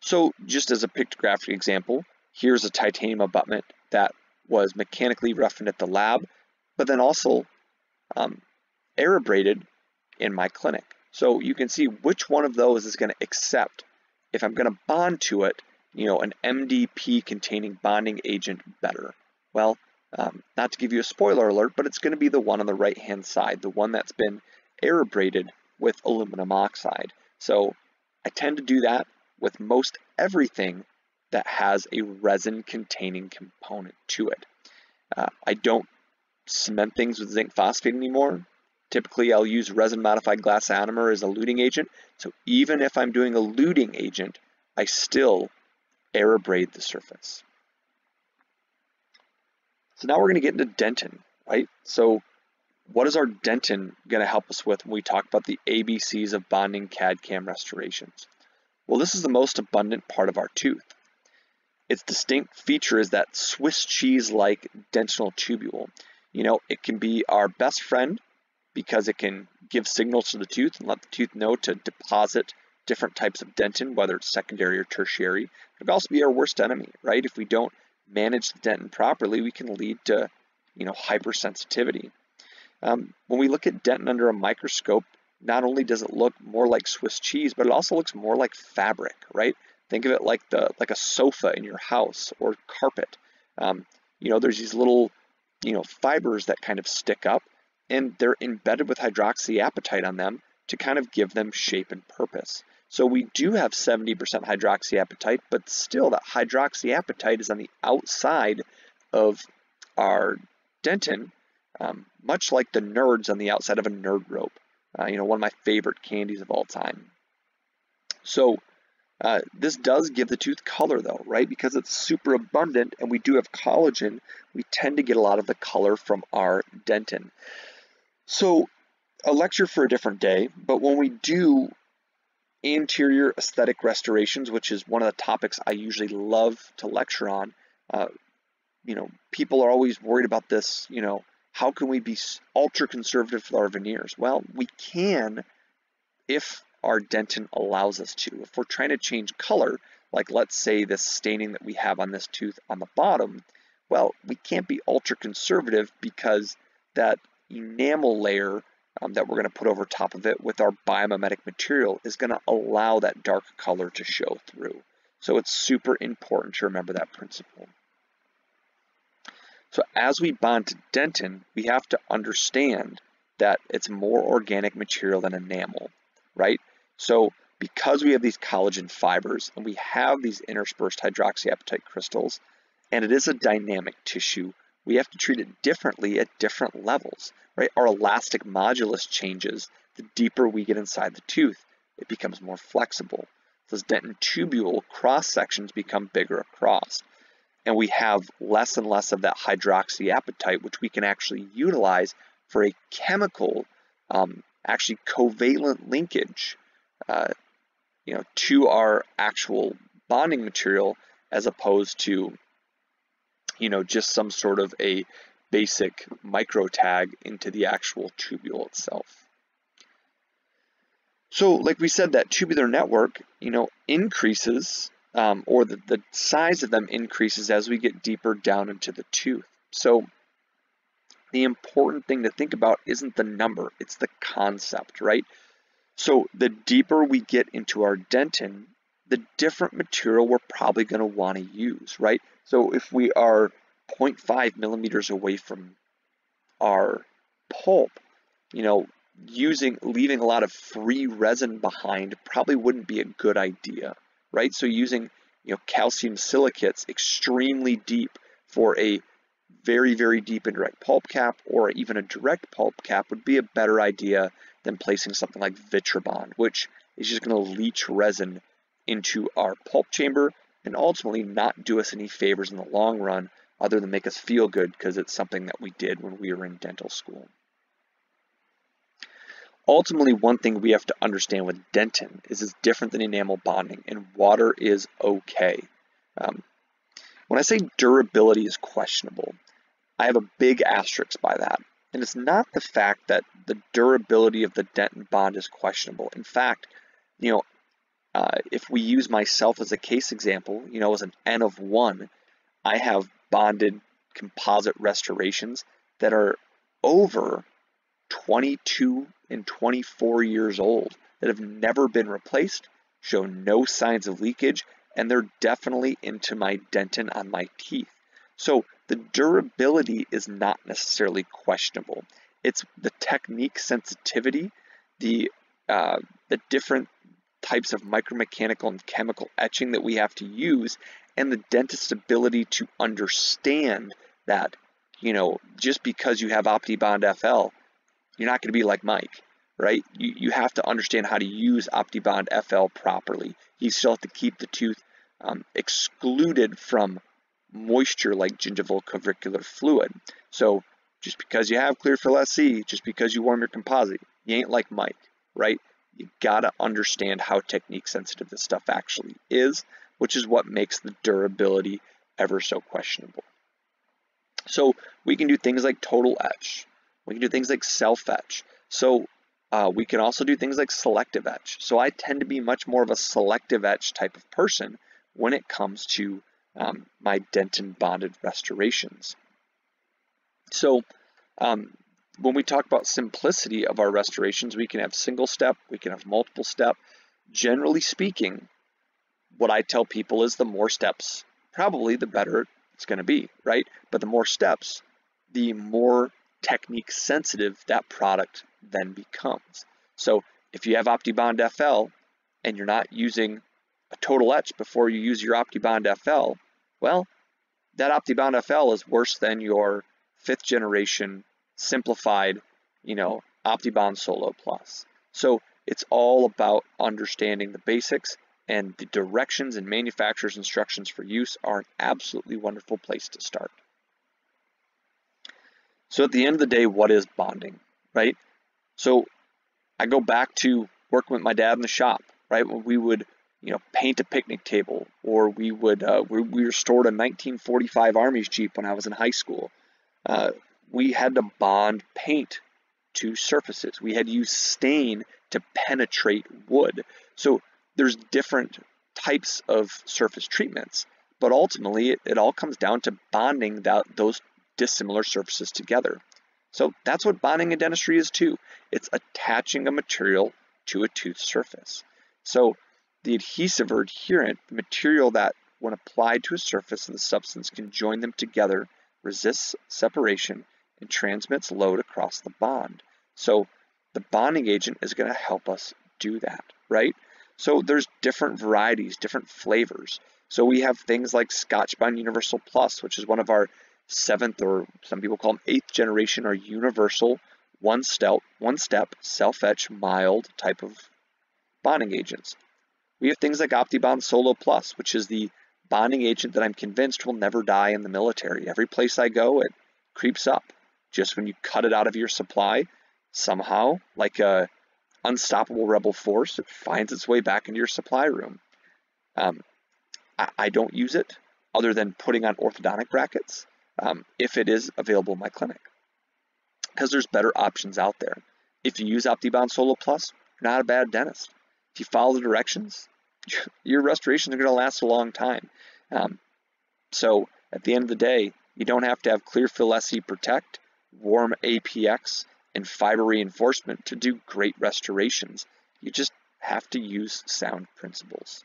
So just as a pictographic example, here's a titanium abutment that was mechanically roughened at the lab, but then also air abraded in my clinic. So you can see which one of those is going to accept if I'm going to bond to it, an MDP containing bonding agent better? Well, not to give you a spoiler alert, but it's going to be the one on the right-hand side, the one that's been air abraded with aluminum oxide. So I tend to do that with most everything that has a resin-containing component to it. I don't cement things with zinc phosphate anymore. Typically, I'll use resin-modified glass ionomer as a luting agent. So even if I'm doing a luting agent, I still air abrade the surface. So now we're going to get into dentin, right? So what is our dentin going to help us with when we talk about the ABCs of bonding CAD/CAM restorations? Well, this is the most abundant part of our tooth. Its distinct feature is that Swiss cheese-like dentinal tubule. It can be our best friend because it can give signals to the tooth and let the tooth know to deposit different types of dentin, whether it's secondary or tertiary. It could also be our worst enemy, right? If we don't manage the dentin properly, we can lead to, hypersensitivity. When we look at dentin under a microscope, not only does it look more like Swiss cheese, but it also looks more like fabric, right? Think of it like a sofa in your house or carpet. There's these little, fibers that kind of stick up, and they're embedded with hydroxyapatite on them to kind of give them shape and purpose. So we do have 70% hydroxyapatite, but still that hydroxyapatite is on the outside of our dentin, much like the nerds on the outside of a nerd rope. One of my favorite candies of all time. So this does give the tooth color though, right? Because it's super abundant and we do have collagen, we tend to get a lot of the color from our dentin. So a lecture for a different day, but when we do anterior aesthetic restorations, which is one of the topics I usually love to lecture on, people are always worried about this, how can we be ultra conservative with our veneers? Well, we can if our dentin allows us to. If we're trying to change color, like let's say this staining that we have on this tooth on the bottom, well, we can't be ultra conservative because that enamel layer that we're going to put over top of it with our biomimetic material is going to allow that dark color to show through. So it's super important to remember that principle. So as we bond to dentin, we have to understand that it's more organic material than enamel, right? So because we have these collagen fibers and we have these interspersed hydroxyapatite crystals, and it is a dynamic tissue, we have to treat it differently at different levels, right? Our elastic modulus changes the deeper we get inside the tooth. It becomes more flexible. Those dentin tubule cross sections become bigger across. And we have less and less of that hydroxyapatite, which we can actually utilize for a chemical, actually covalent linkage, to our actual bonding material, as opposed to, just some sort of a basic micro tag into the actual tubule itself. So, like we said, that tubular network, increases. Or the size of them increases as we get deeper down into the tooth. So the important thing to think about isn't the number, it's the concept, right? So the deeper we get into our dentin, the different material we're probably going to want to use, right? So if we are 0.5 millimeters away from our pulp, leaving a lot of free resin behind probably wouldn't be a good idea. Right, so using calcium silicates extremely deep for a very, very deep indirect pulp cap or even a direct pulp cap would be a better idea than placing something like Vitribond, which is just going to leach resin into our pulp chamber and ultimately not do us any favors in the long run other than make us feel good because it's something that we did when we were in dental school. Ultimately, one thing we have to understand with dentin is it's different than enamel bonding, and water is okay. When I say durability is questionable, I have a big asterisk by that. And it's not the fact that the durability of the dentin bond is questionable. In fact, if we use myself as a case example, as an N of 1, I have bonded composite restorations that are over 22 and 24 years old that have never been replaced show no signs of leakage, and they're definitely into my dentin on my teeth. So the durability is not necessarily questionable. It's the technique sensitivity, the different types of micromechanical and chemical etching that we have to use, and the dentist's ability to understand that, just because you have OptiBond FL, you're not going to be like Mike, right? You have to understand how to use OptiBond FL properly. You still have to keep the tooth excluded from moisture like gingival cavicular fluid. So just because you have Clearfill SC, just because you warm your composite, you ain't like Mike, right? You gotta understand how technique sensitive this stuff actually is, which is what makes the durability ever so questionable. So we can do things like total etch. We can do things like self-etch. So we can also do things like selective etch. So I tend to be much more of a selective etch type of person when it comes to my dentin bonded restorations. So when we talk about simplicity of our restorations, we can have single step, we can have multiple step. Generally speaking, what I tell people is the more steps, probably the better it's going to be, right? But the more steps, the more technique sensitive that product then becomes. So if you have OptiBond FL and you're not using a total etch before you use your OptiBond FL, well, that OptiBond FL is worse than your 5th generation simplified, OptiBond Solo Plus. So it's all about understanding the basics, and the directions and manufacturer's instructions for use are an absolutely wonderful place to start. So at the end of the day, what is bonding, right? So I go back to working with my dad in the shop, right? When we would, paint a picnic table, or we would, we restored a 1945 Army's Jeep when I was in high school. We had to bond paint to surfaces. We had to use stain to penetrate wood. So there's different types of surface treatments, but ultimately it all comes down to bonding those dissimilar surfaces together. So that's what bonding in dentistry is too. It's attaching a material to a tooth surface. So the adhesive or adherent, the material that when applied to a surface and the substance can join them together, resists separation and transmits load across the bond. So the bonding agent is going to help us do that, right? So there's different varieties, different flavors. So we have things like Scotch-Bond Universal Plus, which is one of our 7th, or some people call them 8th generation, or universal one-step self-etch mild type of bonding agents. We have things like OptiBond Solo Plus, which is the bonding agent that I'm convinced will never die in the military. Every place I go, it creeps up. Just when you cut it out of your supply, somehow, like a unstoppable rebel force, it finds its way back into your supply room. I don't use it other than putting on orthodontic brackets if it is available in my clinic, because there's better options out there. If you use OptiBond Solo Plus, you're not a bad dentist. If you follow the directions, your restorations are going to last a long time. So at the end of the day, you don't have to have Clearfill SC Protect, Warm APX, and fiber reinforcement to do great restorations. You just have to use sound principles.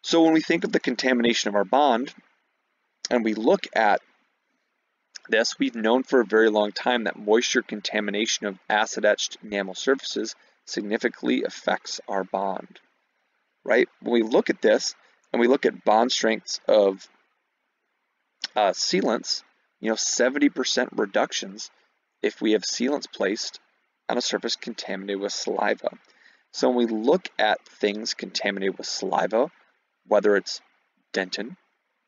So when we think of the contamination of our bond, and we look at this, we've known for a very long time that moisture contamination of acid-etched enamel surfaces significantly affects our bond, right? When we look at this, and we look at bond strengths of sealants, 70% reductions if we have sealants placed on a surface contaminated with saliva. So when we look at things contaminated with saliva, whether it's dentin,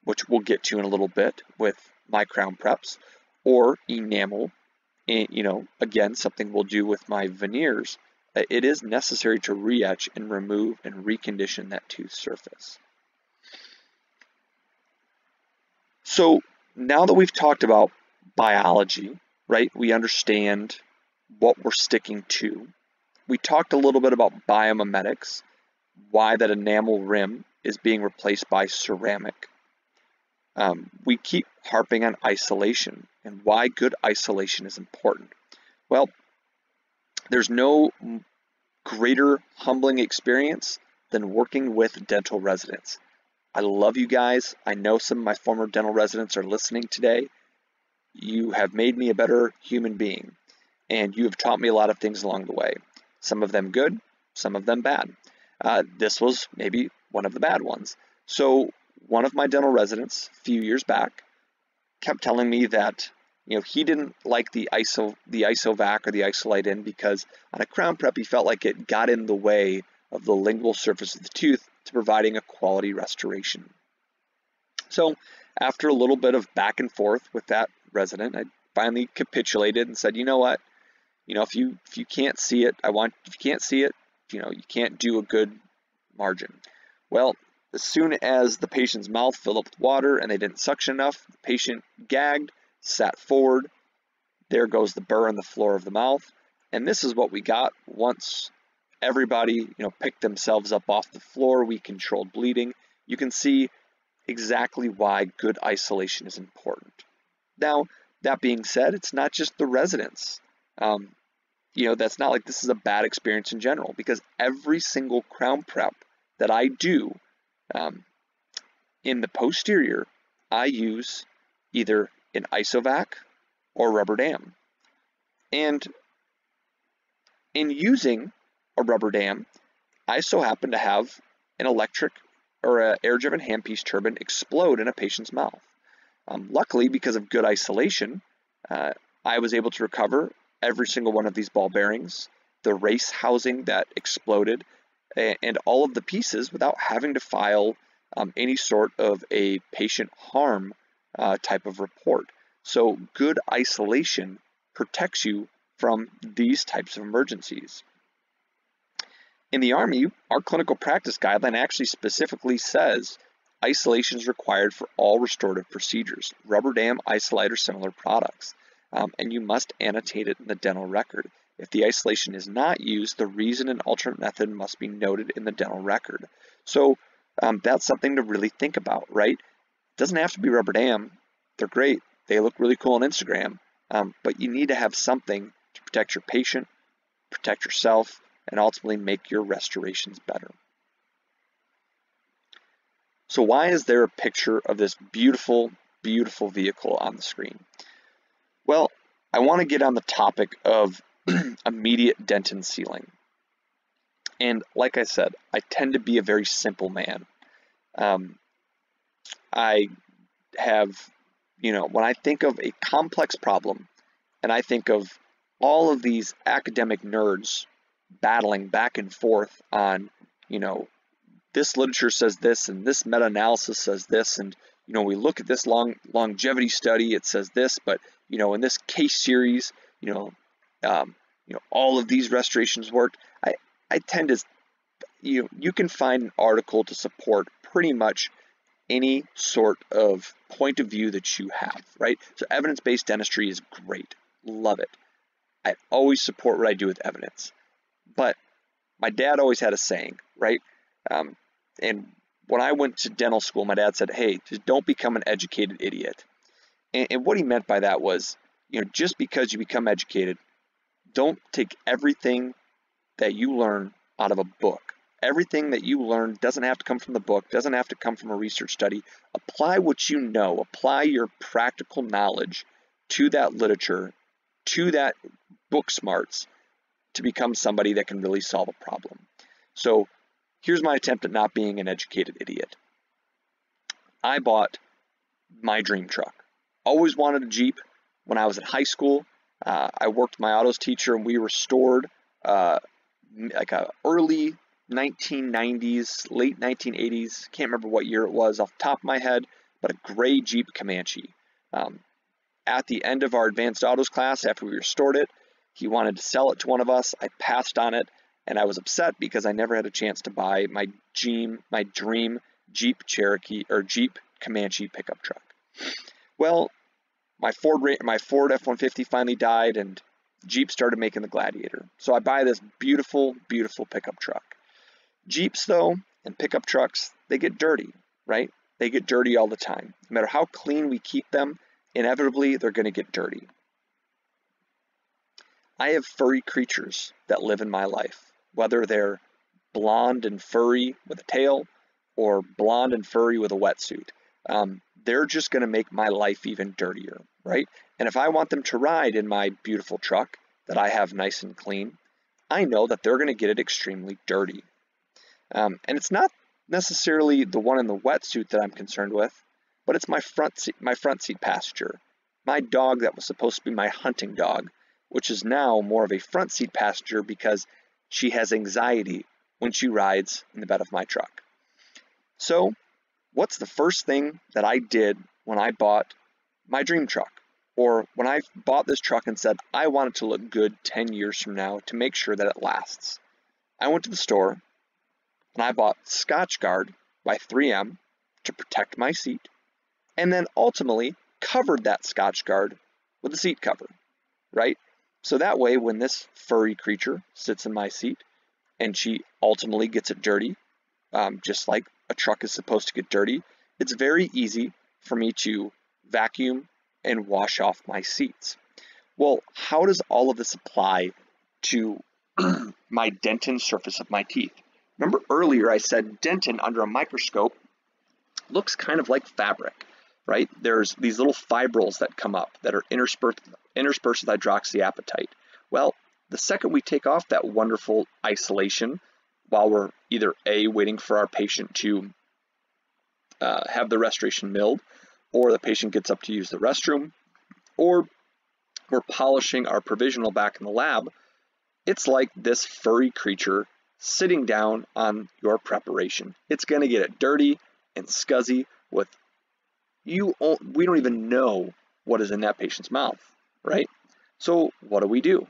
which we'll get to in a little bit with my crown preps, or enamel, again, something we'll do with my veneers, it is necessary to re-etch and remove and recondition that tooth surface. So now that we've talked about biology, right, we understand what we're sticking to. We talked a little bit about biomimetics, why that enamel rim is being replaced by ceramic. We keep harping on isolation and why good isolation is important. Well, there's no greater humbling experience than working with dental residents. I love you guys. I know some of my former dental residents are listening today. You have made me a better human being, and you have taught me a lot of things along the way. Some of them good, some of them bad. This was maybe one of the bad ones. So one of my dental residents a few years back kept telling me that he didn't like the ISOVAC or the ISOLITE in because on a crown prep he felt like it got in the way of the lingual surface of the tooth to providing a quality restoration. So after a little bit of back and forth with that resident, I finally capitulated and said, you know what, if you can't see it, you can't do a good margin. Well, as soon as the patient's mouth filled up with water and they didn't suction enough, the patient gagged, sat forward, there goes the burr in the floor of the mouth. And this is what we got once everybody picked themselves up off the floor. We controlled bleeding. You can see exactly why good isolation is important. Now, that being said, it's not just the residents. That's not like this is a bad experience in general, because every single crown prep that I do in the posterior, I use either an ISOVAC or rubber dam. And in using a rubber dam, I so happen to have an electric or an air-driven handpiece turbine explode in a patient's mouth. Luckily, because of good isolation, I was able to recover every single one of these ball bearings, the race housing that exploded, and all of the pieces without having to file any sort of a patient harm type of report. So good isolation protects you from these types of emergencies. In the Army, our clinical practice guideline actually specifically says isolation is required for all restorative procedures, rubber dam, isolite, or similar products. And you must annotate it in the dental record. If the isolation is not used, the reason and alternate method must be noted in the dental record. So that's something to really think about, right? It doesn't have to be rubber dam. They're great. They look really cool on Instagram. But you need to have something to protect your patient, protect yourself, and ultimately make your restorations better. So why is there a picture of this beautiful, beautiful vehicle on the screen? Well, I want to get on the topic of immediate dentin sealing. And like I said, I tend to be a very simple man. I have, when I think of a complex problem, and I think of all of these academic nerds battling back and forth on, this literature says this, and this meta-analysis says this, and we look at this longevity study, it says this, but in this case series, all of these restorations worked. I tend to, you can find an article to support pretty much any sort of point of view that you have, right? So evidence-based dentistry is great, love it. I always support what I do with evidence, but my dad always had a saying, right? And when I went to dental school, my dad said, hey, just don't become an educated idiot. And what he meant by that was, just because you become educated, don't take everything that you learn out of a book. Everything that you learn doesn't have to come from the book, doesn't have to come from a research study. Apply what you know, apply your practical knowledge to that literature, to that book smarts, to become somebody that can really solve a problem. So here's my attempt at not being an educated idiot. I bought my dream truck. Always wanted a Jeep. When I was in high school, I worked with my autos teacher, and we restored like a early 1990s, late 1980s, can't remember what year it was off the top of my head, but a gray Jeep Comanche. At the end of our advanced autos class, after we restored it, he wanted to sell it to one of us. I passed on it, and I was upset because I never had a chance to buy my dream Jeep Cherokee or Jeep Comanche pickup truck. Well, my Ford F-150 finally died, and Jeep started making the Gladiator. So I buy this beautiful, beautiful pickup truck. Jeeps, though, and pickup trucks, they get dirty, right? They get dirty all the time. No matter how clean we keep them, inevitably they're going to get dirty. I have furry creatures that live in my life. whether they're blonde and furry with a tail or blonde and furry with a wetsuit. They're just going to make my life even dirtier, right? And if I want them to ride in my beautiful truck that I have nice and clean, I know that they're going to get it extremely dirty. And it's not necessarily the one in the wetsuit that I'm concerned with, but it's my front seat passenger. My dog that was supposed to be my hunting dog, which is now more of a front seat passenger because she has anxiety when she rides in the bed of my truck. So, what's the first thing that I did when I bought my dream truck? Or when I bought this truck and said, I want it to look good 10 years from now to make sure that it lasts? I went to the store and I bought Scotch Guard by 3M to protect my seat, and then ultimately covered that Scotch Guard with a seat cover, right? So that way, when this furry creature sits in my seat and she ultimately gets it dirty, just like a truck is supposed to get dirty, it's very easy for me to vacuum and wash off my seats. Well, how does all of this apply to my dentin surface of my teeth? Remember earlier I said dentin under a microscope looks kind of like fabric, right? There's these little fibrils that come up that are interspersed with hydroxyapatite. Well, the second we take off that wonderful isolation while we're either A, waiting for our patient to have the restoration milled, or the patient gets up to use the restroom, or we're polishing our provisional back in the lab, it's like this furry creature sitting down on your preparation. It's going to get it dirty and scuzzy with we don't even know what is in that patient's mouth, right? So what do?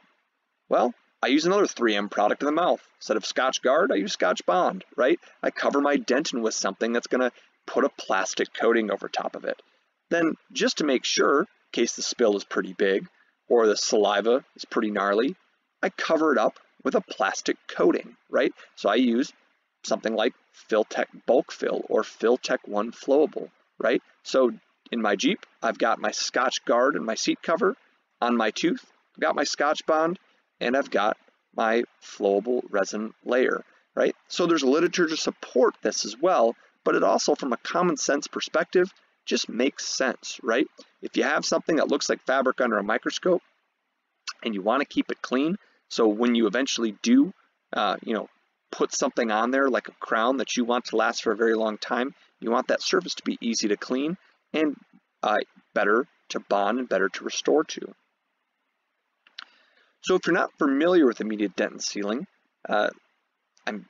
Well, I use another 3M product in the mouth. Instead of Scotch Guard, I use Scotch Bond, right? I cover my dentin with something that's going to put a plastic coating over top of it. Then, just to make sure, in case the spill is pretty big or the saliva is pretty gnarly, I cover it up with a plastic coating, right? So I use something like Filtech Bulk Fill or Filtech One Flowable, right? So in my Jeep, I've got my Scotch Guard and my seat cover. On my tooth, I've got my Scotch Bond, and I've got my flowable resin layer, right? So there's literature to support this as well, but it also, from a common sense perspective, just makes sense, right? If you have something that looks like fabric under a microscope and you want to keep it clean, so when you eventually do, put something on there like a crown that you want to last for a very long time, you want that surface to be easy to clean and better to bond and better to restore to. So if you're not familiar with immediate dentin sealing, I'm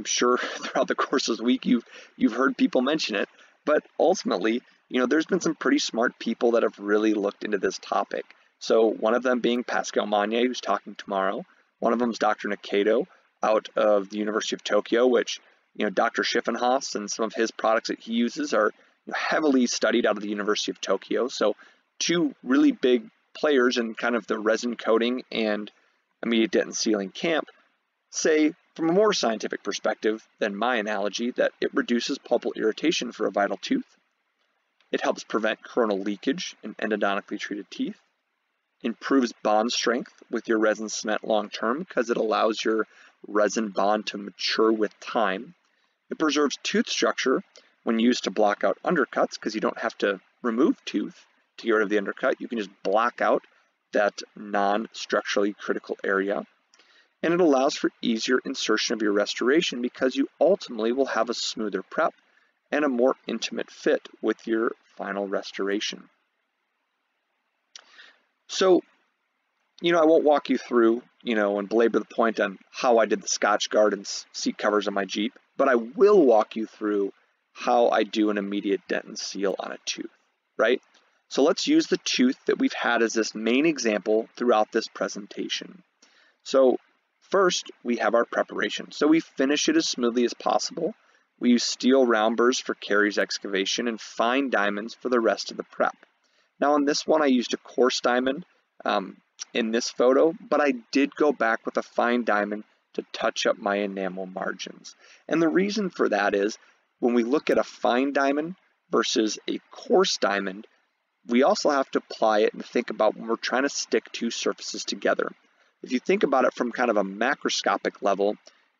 sure throughout the course of the week you've heard people mention it, but ultimately, there's been some pretty smart people that have really looked into this topic. So one of them being Pascal Magne, who's talking tomorrow. One of them is Dr. Nakato out of the University of Tokyo, which, Dr. Schiffenhaus and some of his products that he uses are heavily studied out of the University of Tokyo. So two really big players in kind of the resin coating and immediate dentin sealing camp say, from a more scientific perspective than my analogy, that it reduces pulpal irritation for a vital tooth. It helps prevent coronal leakage in endodontically treated teeth. Improves bond strength with your resin cement long term because it allows your resin bond to mature with time. It preserves tooth structure when used to block out undercuts because you don't have to remove tooth to get rid of the undercut. You can just block out that non-structurally critical area. And it allows for easier insertion of your restoration because you ultimately will have a smoother prep and a more intimate fit with your final restoration. So, I won't walk you through, and belabor the point on how I did the Scotch Guard and seat covers on my Jeep, but I will walk you through how I do an immediate dentin seal on a tooth, right? So let's use the tooth that we've had as this main example throughout this presentation. So first, we have our preparation. So we finish it as smoothly as possible. We use steel round burrs for caries excavation and fine diamonds for the rest of the prep. Now on this one, I used a coarse diamond in this photo, but I did go back with a fine diamond to touch up my enamel margins. And the reason for that is when we look at a fine diamond versus a coarse diamond, we also have to apply it and think about when we're trying to stick two surfaces together. if you think about it from kind of a macroscopic level,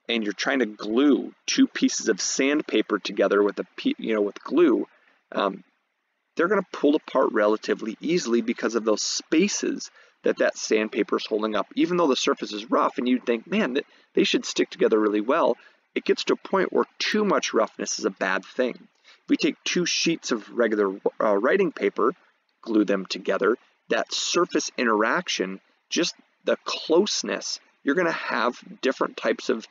and you're trying to glue two pieces of sandpaper together with with glue, they're going to pull apart relatively easily because of those spaces that sandpaper is holding up. Even though the surface is rough and you'd think, man, they should stick together really well, it gets to a point where too much roughness is a bad thing. If we take two sheets of regular writing paper, glue them together, that surface interaction, just the closeness, you're going to have different types of,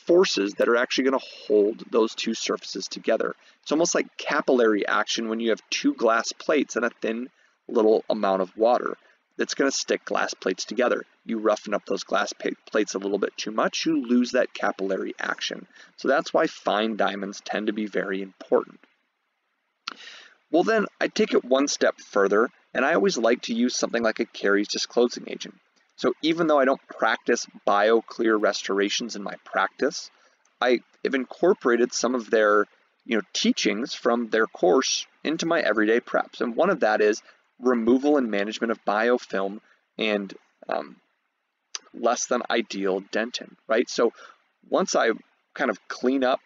forces that are actually going to hold those two surfaces together. It's almost like capillary action when you have two glass plates and a thin little amount of water. That's going to stick glass plates together. You roughen up those glass plates a little bit too much, you lose that capillary action. So that's why fine diamonds tend to be very important. Well, then I take it one step further, and I always like to use something like a caries disclosing agent. So even though I don't practice BioClear restorations in my practice, I have incorporated some of their teachings from their course into my everyday preps. And one of that is removal and management of biofilm and less than ideal dentin, right? So once I kind of clean up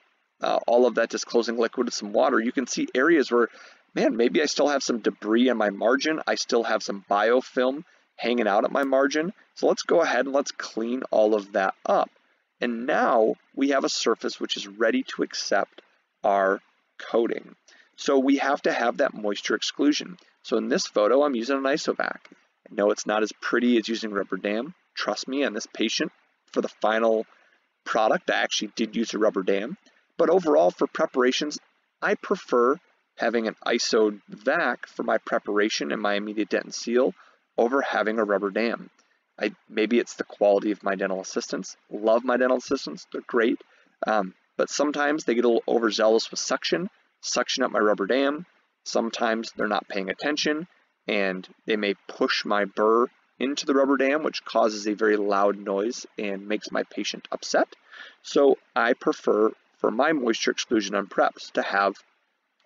all of that disclosing liquid with some water, you can see areas where, man, maybe I still have some debris on my margin. I still have some biofilm hanging out at my margin. So let's go ahead and let's clean all of that up. And now we have a surface which is ready to accept our coating. So we have to have that moisture exclusion. So in this photo, I'm using an isovac. I know it's not as pretty as using rubber dam. Trust me, on this patient, for the final product, I actually did use a rubber dam. But overall, for preparations, I prefer having an isovac for my preparation and my immediate dent and seal over having a rubber dam. Maybe it's the quality of my dental assistants. Love my dental assistants, they're great. But sometimes they get a little overzealous with suction up my rubber dam. Sometimes they're not paying attention and they may push my burr into the rubber dam, which causes a very loud noise and makes my patient upset. So I prefer, for my moisture exclusion on preps, to have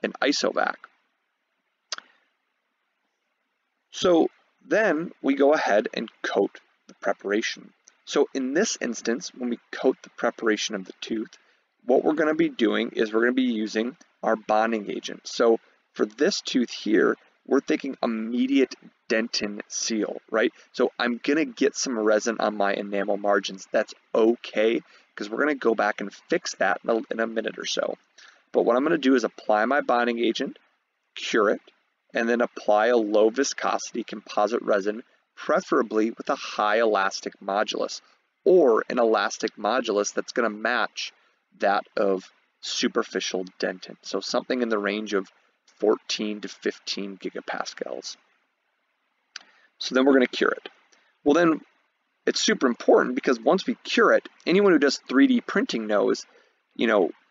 an isovac. So then we go ahead and coat the preparation. So in this instance, when we coat the preparation of the tooth, what we're going to be doing is we're going to be using our bonding agent. So for this tooth here, we're thinking immediate dentin seal, right? So I'm going to get some resin on my enamel margins. That's okay, because we're going to go back and fix that in a minute or so. But what I'm going to do is apply my bonding agent, cure it, and then apply a low viscosity composite resin, preferably with a high elastic modulus, or an elastic modulus that's going to match that of superficial dentin. So something in the range of 14 to 15 gigapascals. So then we're going to cure it. Well, then it's super important, because once we cure it, anyone who does 3D printing knows,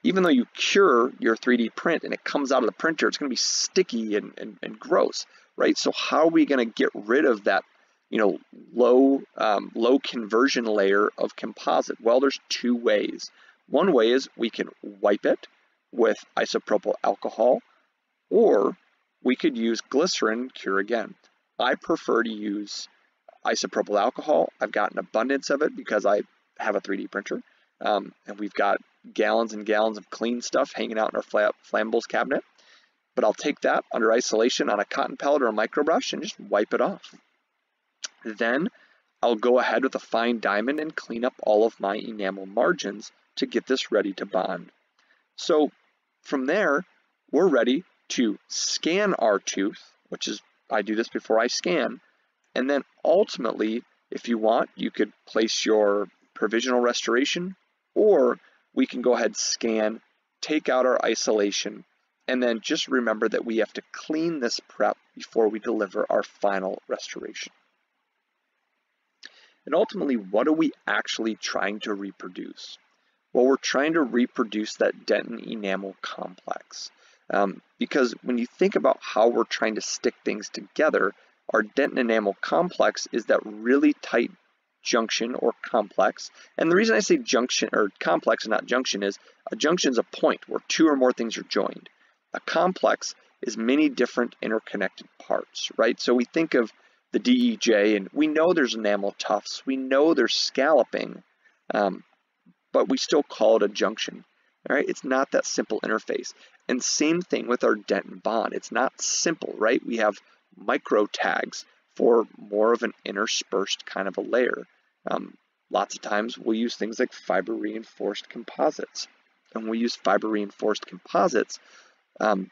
even though you cure your 3D print and it comes out of the printer, it's going to be sticky and gross, right? So how are we going to get rid of that, low conversion layer of composite? Well, there's two ways. One way is we can wipe it with isopropyl alcohol, or we could use glycerin cure again. I prefer to use isopropyl alcohol. I've got an abundance of it because I have a 3D printer, and we've got gallons and gallons of clean stuff hanging out in our flammables cabinet. But I'll take that under isolation on a cotton pellet or a microbrush and just wipe it off. Then I'll go ahead with a fine diamond and clean up all of my enamel margins to get this ready to bond. So from there, we're ready to scan our tooth, which is, I do this before I scan, and then ultimately, if you want, you could place your provisional restoration, or we can go ahead, scan, take out our isolation, and then just remember that we have to clean this prep before we deliver our final restoration. And ultimately, what are we actually trying to reproduce? Well, we're trying to reproduce that dentin enamel complex. Because when you think about how we're trying to stick things together, our dentin enamel complex is that really tight junction or complex. And the reason I say junction or complex and not junction is a junction is a point where two or more things are joined. A complex is many different interconnected parts, right? So we think of the DEJ, and we know there's enamel tufts, we know there's scalloping, but we still call it a junction. All right, it's not that simple interface. And same thing with our dent and bond. It's not simple, right? We have micro tags for more of an interspersed kind of a layer. Lots of times we'll use things like fiber reinforced composites. And when we use fiber reinforced composites,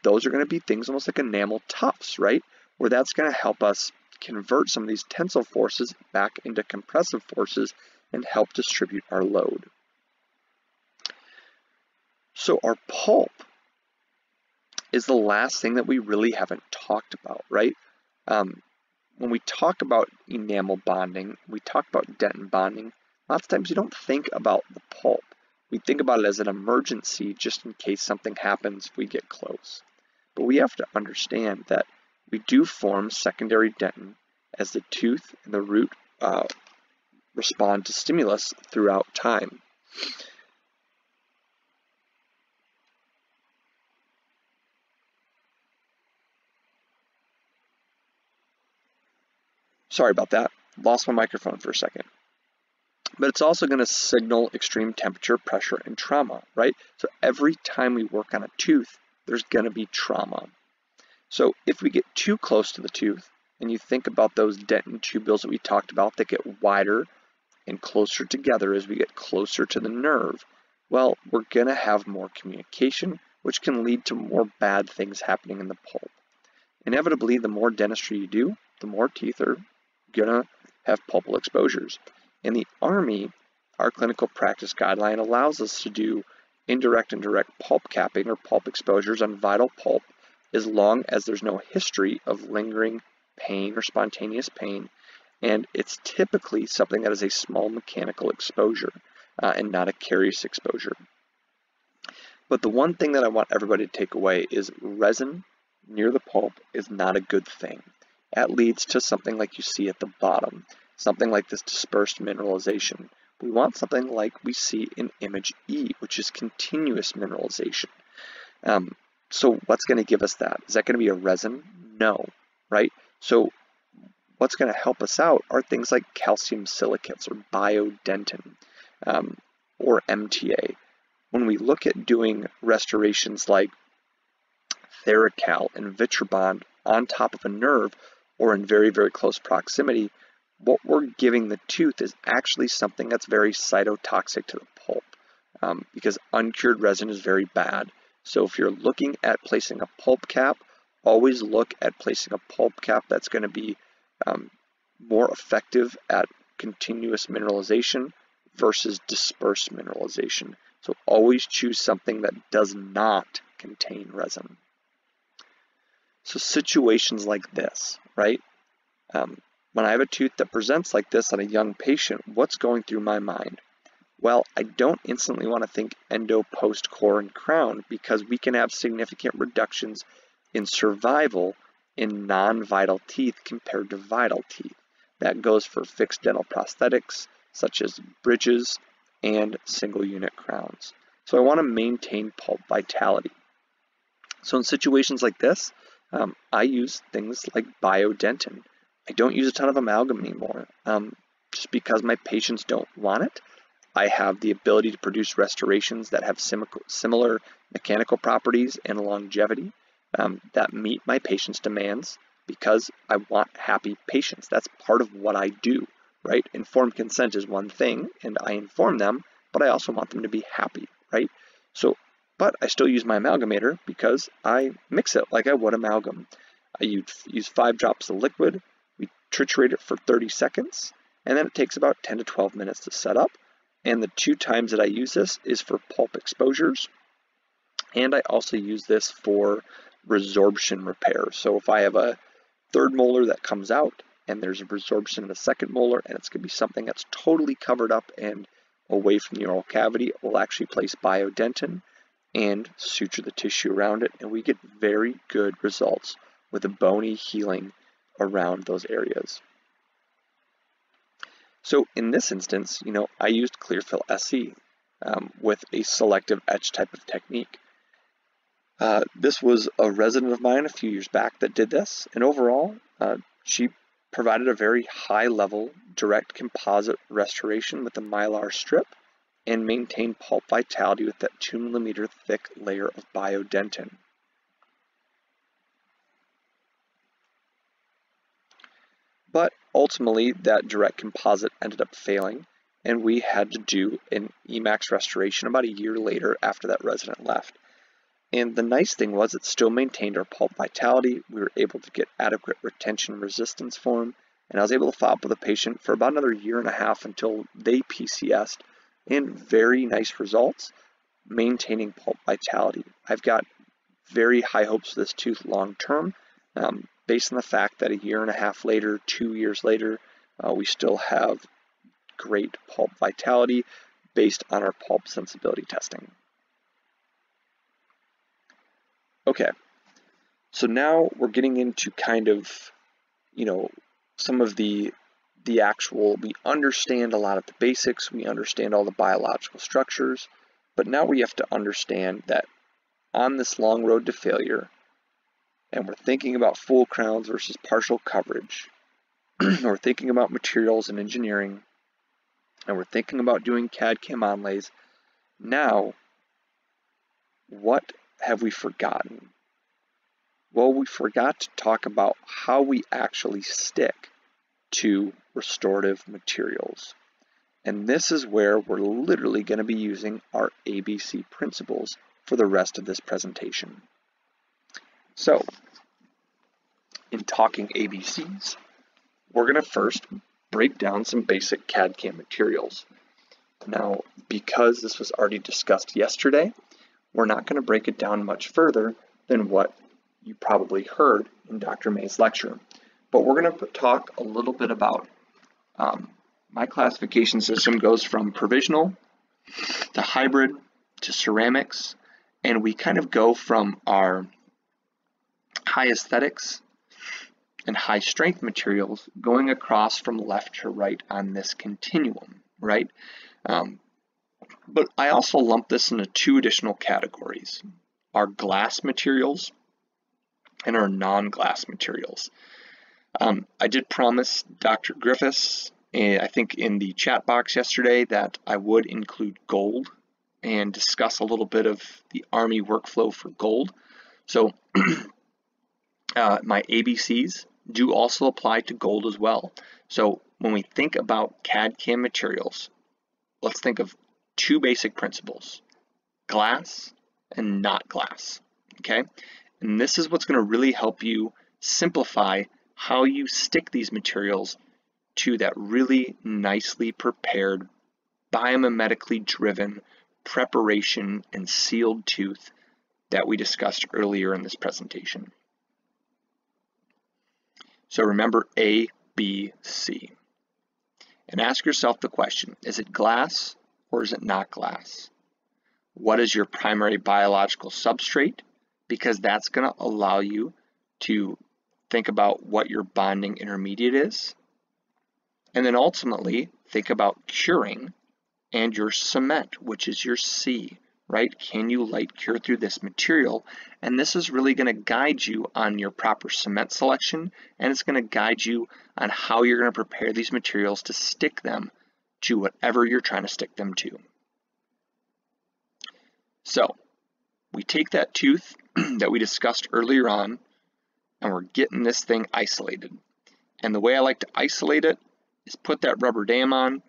those are going to be things almost like enamel tufts, right? Where that's going to help us convert some of these tensile forces back into compressive forces and help distribute our load. So our pulp is the last thing that we really haven't talked about, right? When we talk about enamel bonding, we talk about dent bonding, lots of times you don't think about the pulp. We think about it as an emergency just in case something happens if we get close. But we have to understand that we do form secondary dentin as the tooth and the root respond to stimulus throughout time. Sorry about that, lost my microphone for a second. But it's also going to signal extreme temperature, pressure, and trauma, right? So every time we work on a tooth, there's going to be trauma. So if we get too close to the tooth, and you think about those dentin tubules that we talked about that get wider and closer together as we get closer to the nerve, well, we're going to have more communication, which can lead to more bad things happening in the pulp. Inevitably, the more dentistry you do, the more teeth are going to have pulpal exposures. In the Army, our clinical practice guideline allows us to do indirect and direct pulp capping or pulp exposures on vital pulp as long as there's no history of lingering pain or spontaneous pain, and it's typically something that is a small mechanical exposure and not a carious exposure. But the one thing that I want everybody to take away is resin near the pulp is not a good thing. That leads to something like you see at the bottom, something like this dispersed mineralization. We want something like we see in image E, which is continuous mineralization. So what's going to give us that? Is that going to be a resin? No, right? So what's going to help us out are things like calcium silicates or biodentin or MTA. When we look at doing restorations like Theracal and Vitribond on top of a nerve or in very, very close proximity, what we're giving the tooth is actually something that's very cytotoxic to the pulp because uncured resin is very bad. So if you're looking at placing a pulp cap, always look at placing a pulp cap that's going to be more effective at continuous mineralization versus dispersed mineralization. So always choose something that does not contain resin. So situations like this, right? When I have a tooth that presents like this on a young patient, what's going through my mind? Well, I don't instantly want to think endo, post, core, and crown because we can have significant reductions in survival in non-vital teeth compared to vital teeth. That goes for fixed dental prosthetics, such as bridges and single unit crowns. So I want to maintain pulp vitality. So in situations like this, I use things like biodentin. I don't use a ton of amalgam anymore, just because my patients don't want it. I have the ability to produce restorations that have similar mechanical properties and longevity that meet my patients' demands because I want happy patients. That's part of what I do, right? Informed consent is one thing, and I inform them, but I also want them to be happy, right? So, but I still use my amalgamator because I mix it like I would amalgam. I use 5 drops of liquid, we triturate it for 30 seconds, and then it takes about 10 to 12 minutes to set up. And the 2 times that I use this is for pulp exposures, and I also use this for resorption repair. So if I have a 3rd molar that comes out and there's a resorption in the 2nd molar and it's going to be something that's totally covered up and away from the oral cavity, we'll actually place biodentin and suture the tissue around it, and we get very good results with a bony healing around those areas. So in this instance, I used Clearfill SE with a selective etch type of technique. This was a resident of mine a few years back that did this, and overall, she provided a very high-level direct composite restoration with a mylar strip, and maintained pulp vitality with that 2 millimeter thick layer of biodentin. But ultimately, that direct composite ended up failing, and we had to do an Emax restoration about a year later after that resident left. And the nice thing was it still maintained our pulp vitality. We were able to get adequate retention resistance for him, and I was able to follow up with the patient for about another year and a half until they PCS'd, and very nice results maintaining pulp vitality. I've got very high hopes for this tooth long term, based on the fact that a year and a half later, 2 years later, we still have great pulp vitality based on our pulp sensibility testing. Okay, so now we're getting into kind of, some of the actual, we understand a lot of the basics, we understand all the biological structures, but now we have to understand that on this long road to failure, and we're thinking about full crowns versus partial coverage, we're thinking about materials and engineering, and we're thinking about doing CAD/CAM onlays. Now, what have we forgotten? Well, we forgot to talk about how we actually stick to restorative materials. And this is where we're literally going to be using our ABC principles for the rest of this presentation. So, in talking ABCs, we're going to first break down some basic CAD/CAM materials. Now, because this was already discussed yesterday, we're not going to break it down much further than what you probably heard in Dr. May's lecture. But we're going to talk a little bit about my classification system goes from provisional to hybrid to ceramics, and we kind of go from our high aesthetics and high strength materials going across from left to right on this continuum, right? But I also lump this into 2 additional categories: our glass materials and our non-glass materials. I did promise Dr. Griffiths, I think in the chat box yesterday, that I would include gold and discuss a little bit of the Army workflow for gold. So my ABCs do also apply to gold as well. So when we think about CAD/CAM materials, let's think of 2 basic principles: glass and not glass, okay? And this is what's going to really help you simplify how you stick these materials to that really nicely prepared, biomimetically driven preparation and sealed tooth that we discussed earlier in this presentation. So remember A, B, C. And ask yourself the question: is it glass or is it not glass? What is your primary biological substrate? Because that's going to allow you to think about what your bonding intermediate is. And then ultimately, think about curing and your cement, which is your C, right? Can you light cure through this material? And this is really going to guide you on your proper cement selection, and it's going to guide you on how you're going to prepare these materials to stick them to whatever you're trying to stick them to. So, we take that tooth that we discussed earlier on, and we're getting this thing isolated. And the way I like to isolate it is put that rubber dam on.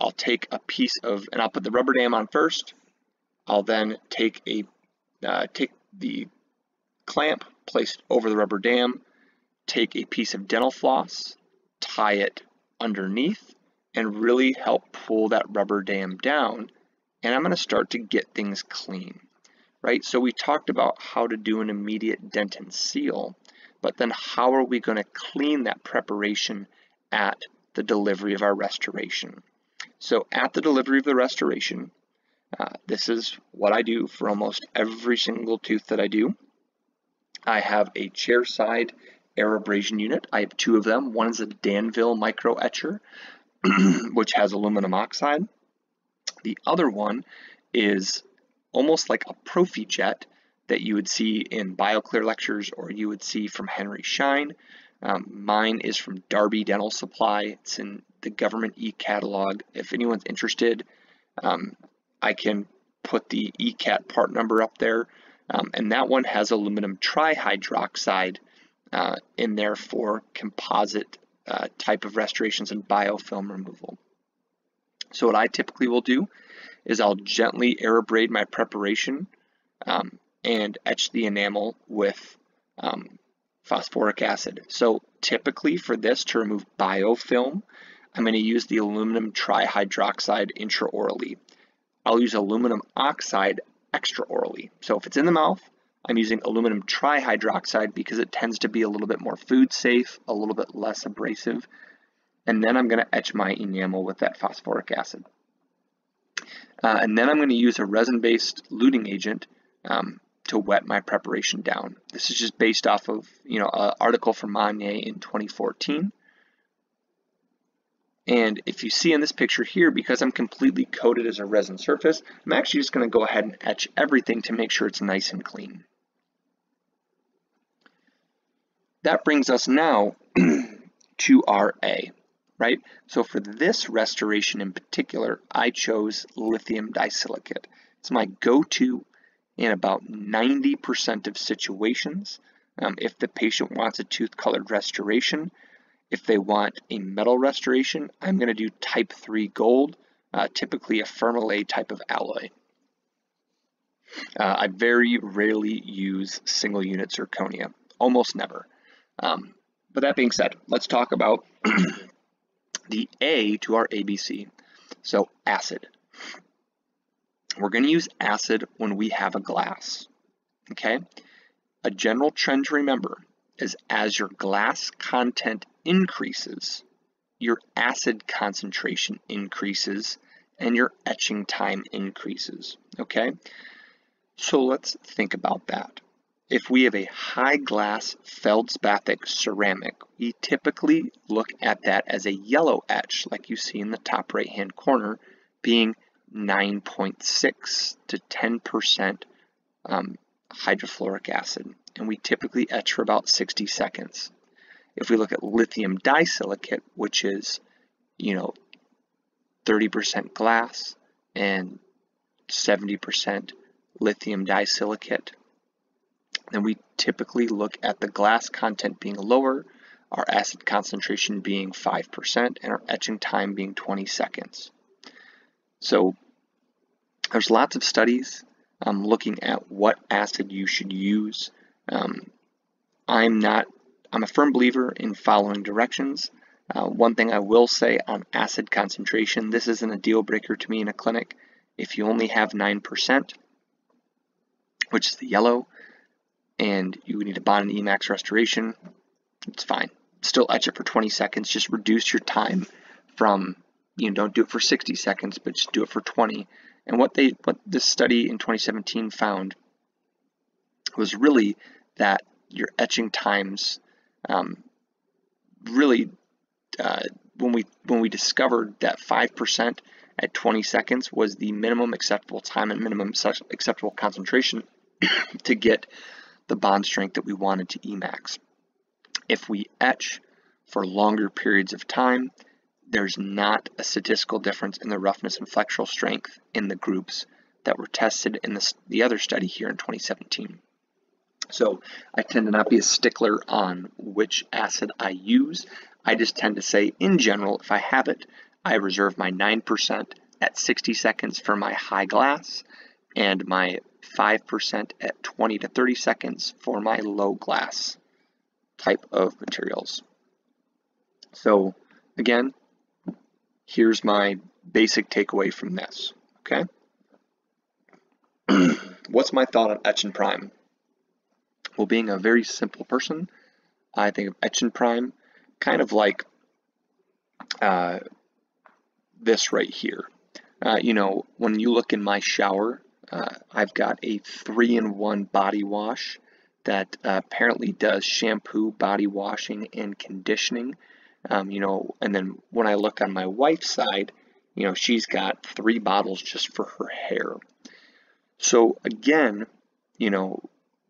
I'll take a piece of, and I'll put the rubber dam on first. I'll then take the clamp, place it over the rubber dam, take a piece of dental floss, tie it underneath, and really help pull that rubber dam down. And I'm going to start to get things clean, right? So we talked about how to do an immediate dent and seal, but then how are we going to clean that preparation at the delivery of our restoration? So at the delivery of the restoration, this is what I do for almost every single tooth that I do. I have a chair side air abrasion unit. I have 2 of them. One is a Danville micro etcher, which has aluminum oxide. The other one is almost like a Profi jet that you would see in BioClear lectures, or you would see from Henry Schein. Mine is from Darby Dental Supply. It's in the government e-catalog. If anyone's interested, I can put the e-cat part number up there. And that one has aluminum trihydroxide in there for composite type of restorations and biofilm removal. So what I typically will do is I'll gently aerabrade my preparation and etch the enamel with phosphoric acid. So typically for this, to remove biofilm, I'm going to use the aluminum trihydroxide intraorally. I'll use aluminum oxide extraorally. So if it's in the mouth, I'm using aluminum trihydroxide because it tends to be a little bit more food safe, a little bit less abrasive. And then I'm going to etch my enamel with that phosphoric acid. And then I'm going to use a resin-based luting agent to wet my preparation down. This is just based off of, an article from Monnier in 2014. And if you see in this picture here, because I'm completely coated as a resin surface, I'm actually just going to go ahead and etch everything to make sure it's nice and clean. That brings us now to our A, right? So for this restoration in particular, I chose lithium disilicate. It's my go-to in about 90% of situations. If the patient wants a tooth-colored restoration, if they want a metal restoration, I'm going to do type 3 gold, typically a Fermalay type of alloy. I very rarely use single unit zirconia, almost never. But that being said, let's talk about the A to our ABC. So acid. We're going to use acid when we have a glass, okay? A general trend to remember is as your glass content increases, your acid concentration increases and your etching time increases, okay? So let's think about that. If we have a high glass feldspathic ceramic, we typically look at that as a yellow etch, like you see in the top right hand corner, being 9.6 to 10% hydrofluoric acid, and we typically etch for about 60 seconds. If we look at lithium disilicate, which is 30% glass and 70% lithium disilicate, then we typically look at the glass content being lower, our acid concentration being 5%, and our etching time being 20 seconds. So there's lots of studies looking at what acid you should use. I'm a firm believer in following directions. One thing I will say on acid concentration, this isn't a deal breaker to me in a clinic. If you only have 9%, which is the yellow, and you need a bond and Emax restoration, it's fine. Still etch it for 20 seconds. Just reduce your time from, don't do it for 60 seconds, but just do it for 20. And what this study in 2017 found was really that your etching times when we discovered that 5% at 20 seconds was the minimum acceptable time and minimum acceptable concentration to get the bond strength that we wanted to Emax. If we etch for longer periods of time, there's not a statistical difference in the roughness and flexural strength in the groups that were tested in the other study here in 2017. So I tend to not be a stickler on which acid I use. I just tend to say, in general, if I have it, I reserve my 9% at 60 seconds for my high glass and my 5% at 20 to 30 seconds for my low glass type of materials. So again, here's my basic takeaway from this, okay? What's my thought on etch and prime? Well, being a very simple person, I think of etch and prime kind of like this right here. When you look in my shower, I've got a 3-in-1 body wash that apparently does shampoo, body washing, and conditioning. And then when I look on my wife's side, she's got 3 bottles just for her hair. So again,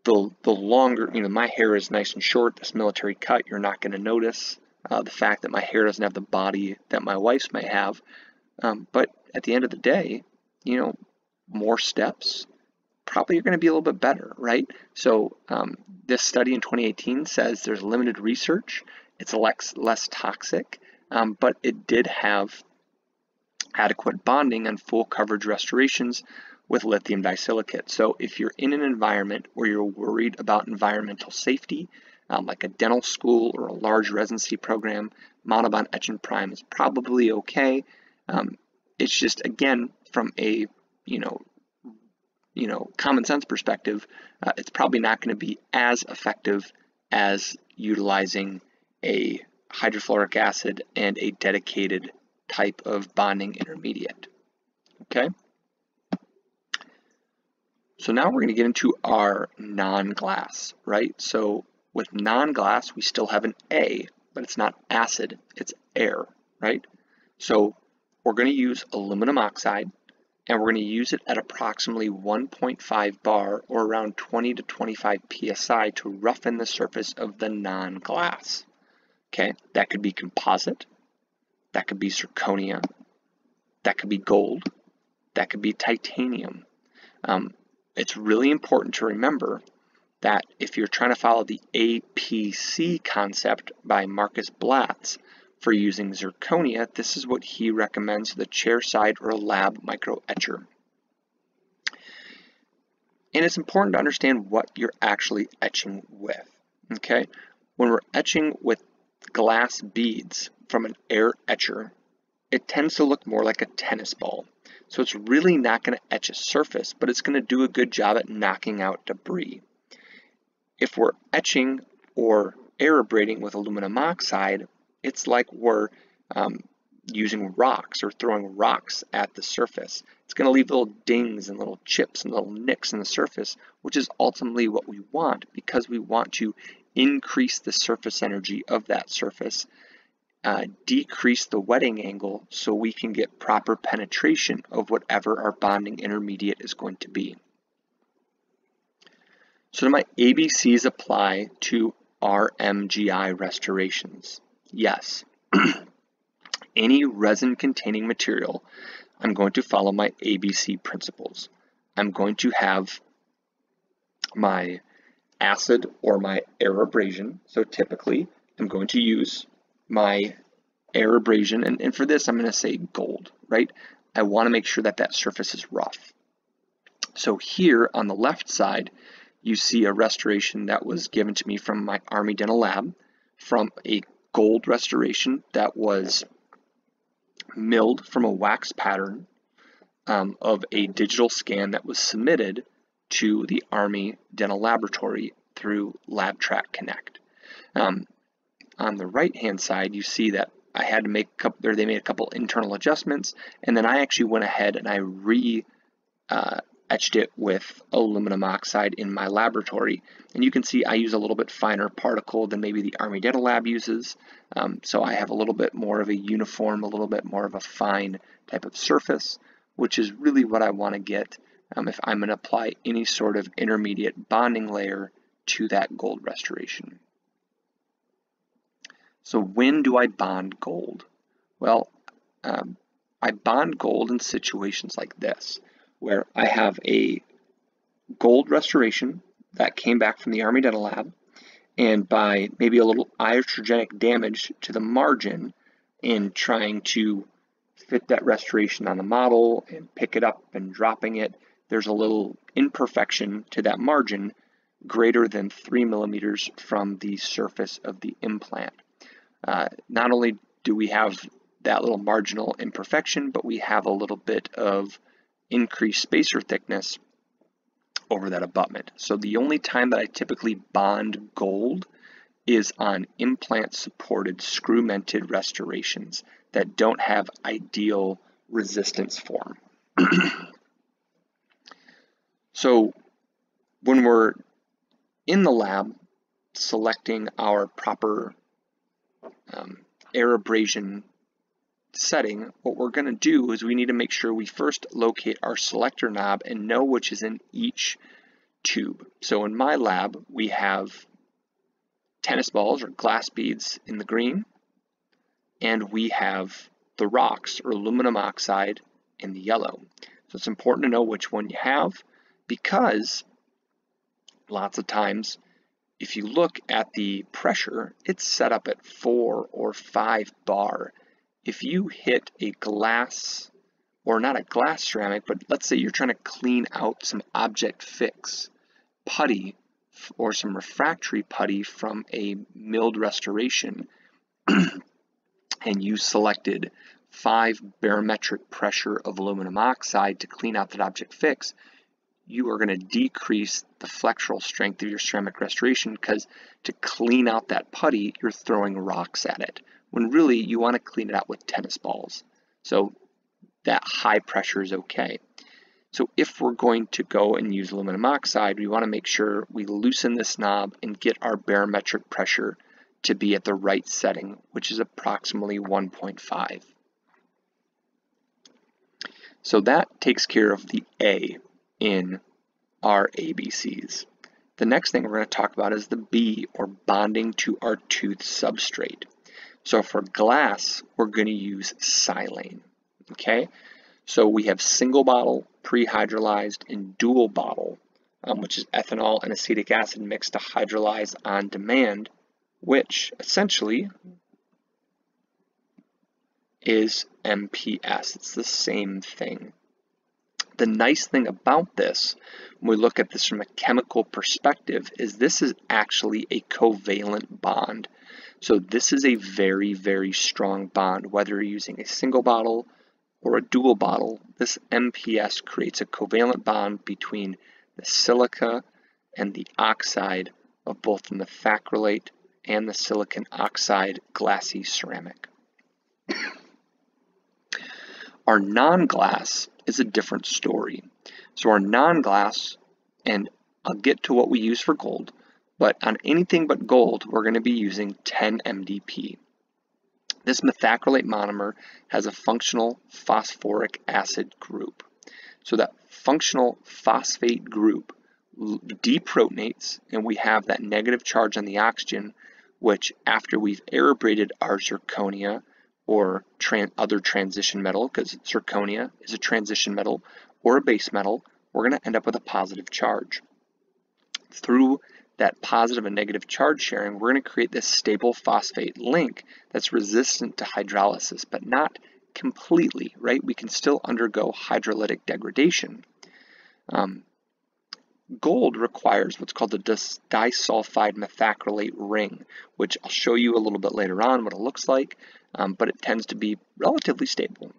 the longer, my hair is nice and short, this military cut, you're not going to notice the fact that my hair doesn't have the body that my wife's may have. But at the end of the day, more steps, probably you're going to be a little bit better, right? So this study in 2018 says there's limited research. It's less toxic, but it did have adequate bonding on full coverage restorations with lithium disilicate. So if you're in an environment where you're worried about environmental safety, like a dental school or a large residency program, Monobond Etch and Prime is probably okay. It's just, again, from a common sense perspective, it's probably not going to be as effective as utilizing a hydrofluoric acid and a dedicated type of bonding intermediate. Okay? So now we're going to get into our non-glass, right? So with non-glass, we still have an A, but it's not acid, it's air, right? So we're going to use aluminum oxide, and we're going to use it at approximately 1.5 bar, or around 20 to 25 psi, to roughen the surface of the non-glass. Okay, that could be composite, that could be zirconia, that could be gold, that could be titanium. It's really important to remember that if you're trying to follow the APC concept by Marcus Blatz for using zirconia, this is what he recommends for the chairside or lab micro etcher. And it's important to understand what you're actually etching with. Okay, when we're etching with glass beads from an air etcher, it tends to look more like a tennis ball. So it's really not going to etch a surface, but it's going to do a good job at knocking out debris. If we're etching or air abrading with aluminum oxide, it's like we're using rocks or throwing rocks at the surface. It's going to leave little dings and little chips and little nicks in the surface, which is ultimately what we want, because we want to increase the surface energy of that surface, decrease the wetting angle so we can get proper penetration of whatever our bonding intermediate is going to be. So do my ABCs apply to RMGI restorations? Yes. Any resin-containing material, I'm going to follow my ABC principles. I'm going to have my acid or my air abrasion. So typically, I'm going to use my air abrasion, and for this, I'm going to say gold, right? I want to make sure that that surface is rough. So here on the left side, you see a restoration that was given to me from my Army Dental Lab, from a gold restoration that was milled from a wax pattern of a digital scan that was submitted to the Army Dental Laboratory through LabTrack Connect. On the right-hand side, you see that I had to make a couple, or they made a couple internal adjustments, and then I actually went ahead and I etched it with aluminum oxide in my laboratory. And you can see I use a little bit finer particle than maybe the Army Dental Lab uses. So I have a little bit more of a uniform, a little bit more of a fine type of surface, which is really what I want to get if I'm going to apply any sort of intermediate bonding layer to that gold restoration. So when do I bond gold? Well, I bond gold in situations like this, where I have a gold restoration that came back from the Army Dental Lab, and by maybe a little iatrogenic damage to the margin in trying to fit that restoration on the model and pick it up and dropping it, there's a little imperfection to that margin greater than 3 millimeters from the surface of the implant. Not only do we have that little marginal imperfection, but we have a little bit of increased spacer thickness over that abutment. So the only time that I typically bond gold is on implant supported screw-mented restorations that don't have ideal resistance form. So when we're in the lab selecting our proper air abrasion setting, what we're going to do is we need to make sure we first locate our selector knob and know which is in each tube. So in my lab, we have tennis balls or glass beads in the green, and we have the rocks or aluminum oxide in the yellow. So it's important to know which one you have, because lots of times if you look at the pressure, it's set up at 4 or 5 bar. If you hit a glass, or not a glass ceramic, but let's say you're trying to clean out some object fix putty or some refractory putty from a milled restoration, and you selected 5 barometric pressure of aluminum oxide to clean out that object fix, you are going to decrease the flexural strength of your ceramic restoration, because to clean out that putty, you're throwing rocks at it, when really you want to clean it out with tennis balls. So that high pressure is okay. So if we're going to go and use aluminum oxide, we want to make sure we loosen this knob and get our barometric pressure to be at the right setting, which is approximately 1.5. So that takes care of the A in our ABCs. The next thing we're going to talk about is the B, or bonding to our tooth substrate. So for glass, we're going to use silane. Okay, so we have single bottle, pre-hydrolyzed, and dual bottle, which is ethanol and acetic acid mixed to hydrolyze on demand, which essentially is MPS. It's the same thing. The nice thing about this, when we look at this from a chemical perspective, is this is actually a covalent bond. So this is a very, very strong bond. Whether you're using a single bottle or a dual bottle, this MPS creates a covalent bond between the silica and the oxide of both the methacrylate and the silicon oxide glassy ceramic. Our non-glass is a different story. So our non-glass, and I'll get to what we use for gold, but on anything but gold, we're going to be using 10 MDP. This methacrylate monomer has a functional phosphoric acid group. So that functional phosphate group deprotonates, and we have that negative charge on the oxygen, which after we've aerabrated our zirconia or other transition metal, because zirconia is a transition metal or a base metal, we're going to end up with a positive charge. Through that positive and negative charge sharing, we're going to create this stable phosphate link that's resistant to hydrolysis, but not completely, right? We can still undergo hydrolytic degradation. Gold requires what's called the disulfide methacrylate ring, which I'll show you a little bit later on what it looks like, but it tends to be relatively stable.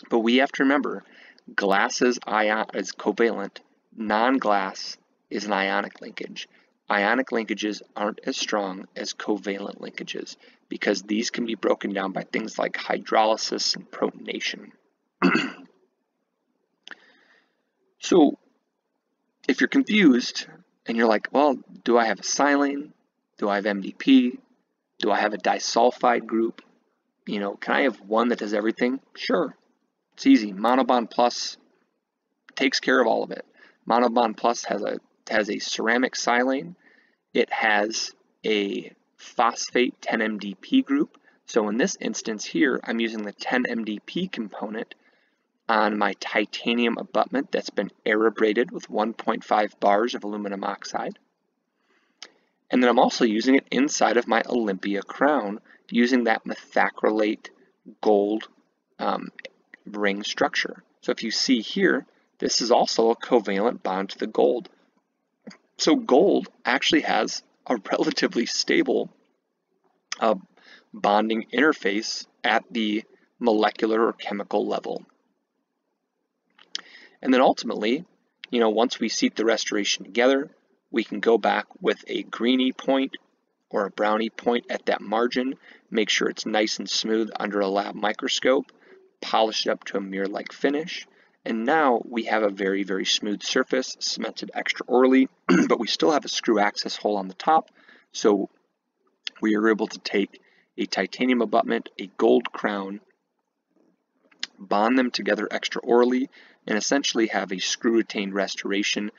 But we have to remember, glass is covalent, non-glass is an ionic linkage. Ionic linkages aren't as strong as covalent linkages, because these can be broken down by things like hydrolysis and protonation. So if you're confused and you're like, well, do I have a silane? Do I have MDP? Do I have a disulfide group? You know, can I have one that does everything? Sure, it's easy. Monobond Plus takes care of all of it. Monobond Plus has a ceramic silane. It has a phosphate 10 MDP group. So in this instance here, I'm using the 10 MDP component on my titanium abutment that's been aerabrated with 1.5 bars of aluminum oxide. And then I'm also using it inside of my Olympia crown, using that methacrylate gold ring structure. So if you see here, this is also a covalent bond to the gold. So gold actually has a relatively stable bonding interface at the molecular or chemical level. And then ultimately, you know, once we seat the restoration together, we can go back with a greeny point or a brownie point at that margin, make sure it's nice and smooth under a lab microscope, polish it up to a mirror-like finish, and now we have a very, very smooth surface, cemented extraorally, but we still have a screw access hole on the top, so we are able to take a titanium abutment, a gold crown, bond them together extraorally, and essentially have a screw-retained restoration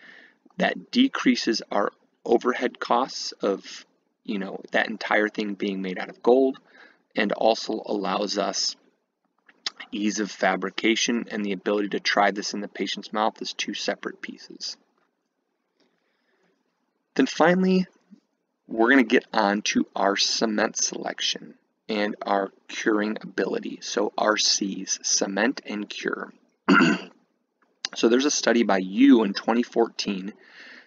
that decreases our overhead costs of, that entire thing being made out of gold, and also allows us ease of fabrication and the ability to try this in the patient's mouth as two separate pieces. Then finally, we're going to get on to our cement selection and our curing ability. So RCs, cement and cure. So there's a study by Yu in 2014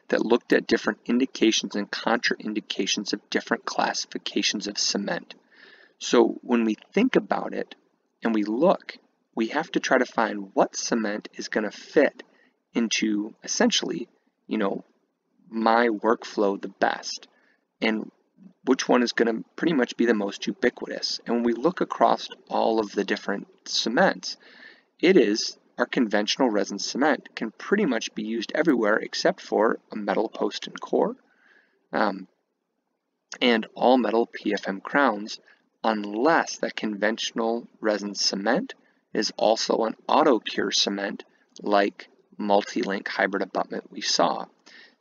that looked at different indications and contraindications of different classifications of cement. So when we think about it and we look, we have to try to find what cement is going to fit into essentially, my workflow the best, and which one is going to pretty much be the most ubiquitous. And when we look across all of the different cements, it is our conventional resin cement can pretty much be used everywhere except for a metal post and core, and all metal PFM crowns, unless that conventional resin cement is also an auto cure cement like multi-link hybrid abutment we saw.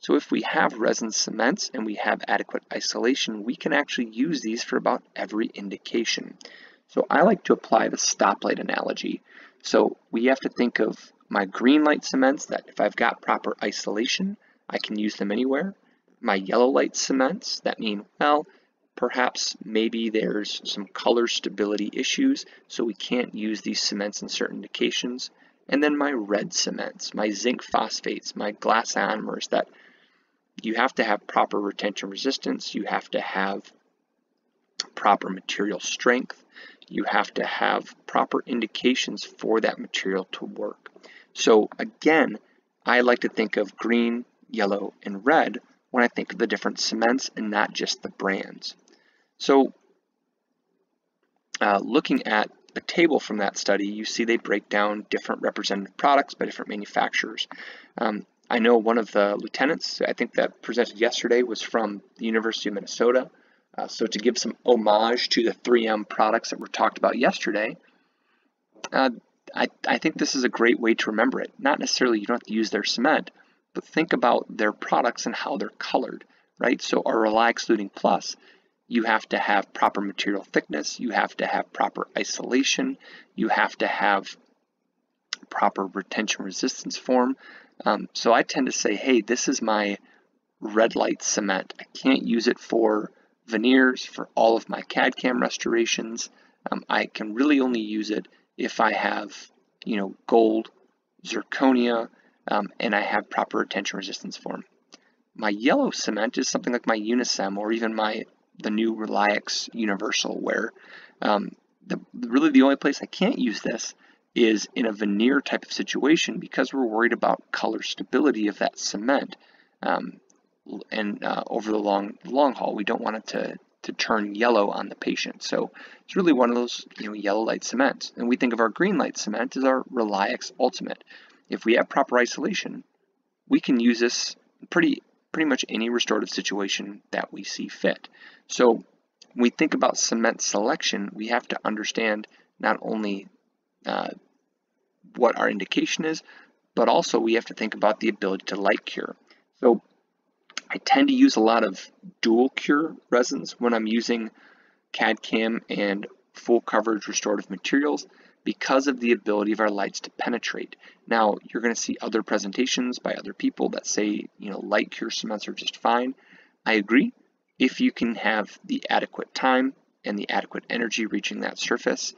So if we have resin cements and we have adequate isolation, we can actually use these for about every indication. So I like to apply the stoplight analogy. So we have to think of my green light cements that if I've got proper isolation, I can use them anywhere. My yellow light cements that mean, well, perhaps maybe there's some color stability issues, so we can't use these cements in certain indications. And then my red cements, my zinc phosphates, my glass ionomers, that you have to have proper retention resistance, you have to have proper material strength, you have to have proper indications for that material to work. So again, I like to think of green, yellow, and red when I think of the different cements and not just the brands. So looking at a table from that study, you see they break down different representative products by different manufacturers. I know one of the lieutenants, I think that presented yesterday, was from the University of Minnesota. So to give some homage to the 3M products that were talked about yesterday, I think this is a great way to remember it. Not necessarily you don't have to use their cement, but think about their products and how they're colored, right? So our Rely Excluding Plus, you have to have proper material thickness, you have to have proper isolation, you have to have proper retention resistance form. So I tend to say, hey, this is my red light cement. I can't use it for veneers, for all of my CAD CAM restorations. I can really only use it if I have, gold, zirconia, and I have proper retention resistance form. My yellow cement is something like my Unisem or even the new Reliax Universal, where really the only place I can't use this is in a veneer type of situation because we're worried about color stability of that cement. And over the long haul, we don't want it to turn yellow on the patient. So it's really one of those yellow light cements. And we think of our green light cement as our Reliax Ultimate. If we have proper isolation, we can use this pretty much any restorative situation that we see fit. So when we think about cement selection, we have to understand not only what our indication is, but also we have to think about the ability to light cure. So I tend to use a lot of dual cure resins when I'm using CAD CAM and full coverage restorative materials because of the ability of our lights to penetrate. Now, you're going to see other presentations by other people that say, light cure cements are just fine. I agree if you can have the adequate time and the adequate energy reaching that surface.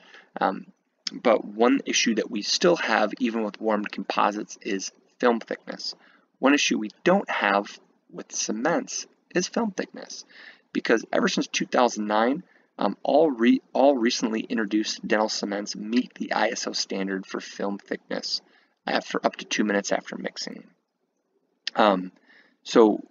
But one issue that we still have, even with warmed composites, is film thickness. One issue we don't have with cements is film thickness, because ever since 2009, all recently introduced dental cements meet the ISO standard for film thickness for up to 2 minutes after mixing. So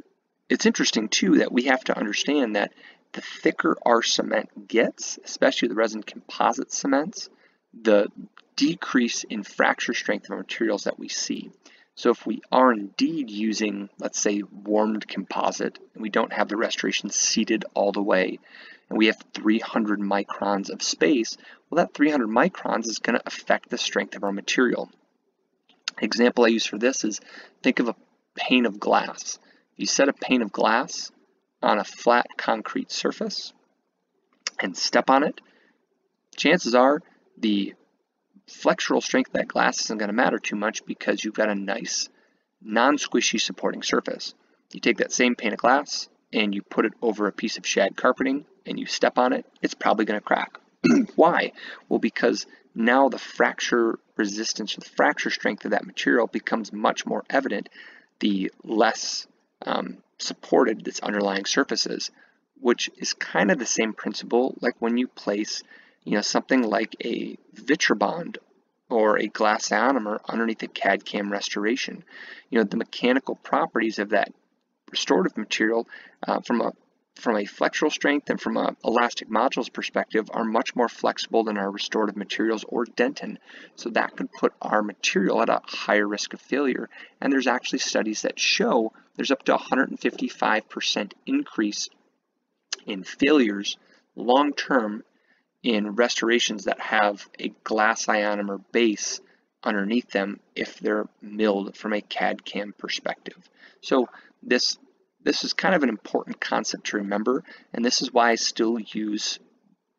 it's interesting too that we have to understand that the thicker our cement gets, especially the resin composite cements, the decrease in fracture strength of materials that we see. So if we are indeed using, let's say, warmed composite, and we don't have the restoration seated all the way, and we have 300 microns of space, well, that 300 microns is going to affect the strength of our material. Example I use for this is, think of pane of glass. If you set a pane of glass on a flat concrete surface and step on it, chances are the flexural strength of that glass isn't going to matter too much because you've got a nice non-squishy supporting surface. You take that same pane of glass and you put it over a piece of shag carpeting and you step on it, it's probably going to crack. Why? Well, because now the fracture resistance or the fracture strength of that material becomes much more evident the less supported its underlying surface is, which is kind of the same principle like when you place something like a Vitribond or a glass ionomer underneath a CAD CAM restoration. The mechanical properties of that restorative material from a flexural strength and from a elastic modules perspective are much more flexible than our restorative materials or dentin. So that could put our material at a higher risk of failure. And there's actually studies that show there's up to 155% increase in failures long-term in restorations that have a glass ionomer base underneath them if they're milled from a CAD CAM perspective. So this is kind of an important concept to remember, and this is why I still use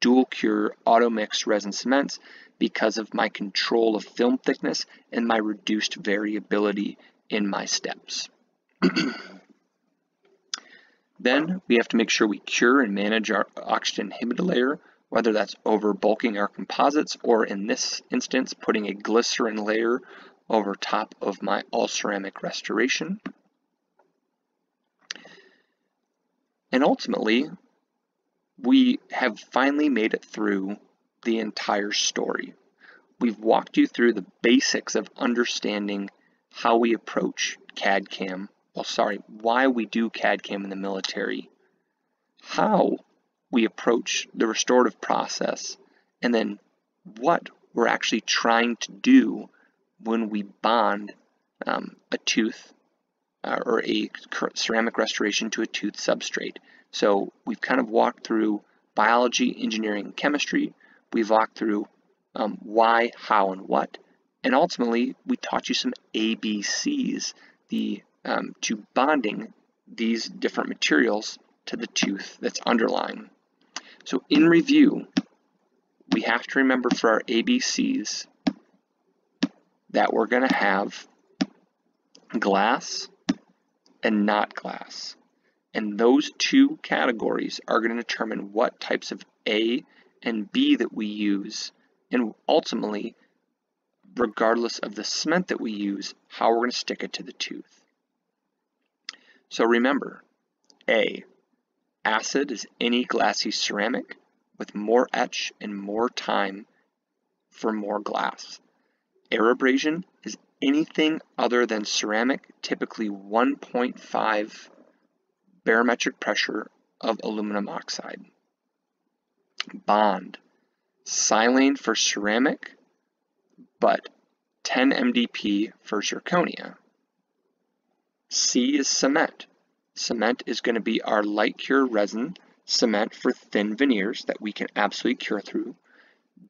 dual cure auto mixed resin cements, because of my control of film thickness and my reduced variability in my steps. Then we have to make sure we cure and manage our oxygen inhibitor layer, whether that's over bulking our composites or in this instance putting a glycerin layer over top of my all ceramic restoration. And ultimately, we have finally made it through the entire story. We've walked you through the basics of understanding how we approach CAD CAM. Why we do CAD CAM in the military, how we approach the restorative process, and then what we're actually trying to do when we bond a tooth or a ceramic restoration to a tooth substrate. So we've kind of walked through biology, engineering, and chemistry. We've walked through why, how, and what. And ultimately, we taught you some ABCs to bonding these different materials to the tooth that's underlying. So in review, we have to remember for our ABCs that we're going to have glass and not glass. And those two categories are going to determine what types of A and B that we use, and ultimately, regardless of the cement that we use, how we're going to stick it to the tooth. So remember, A, acid is any glassy ceramic with more etch and more time for more glass. Air abrasion is anything other than ceramic, typically 1.5 barometric pressure of aluminum oxide. Bond, silane for ceramic, but 10 MDP for zirconia. C is cement. Cement is going to be our light cure resin cement for thin veneers that we can absolutely cure through.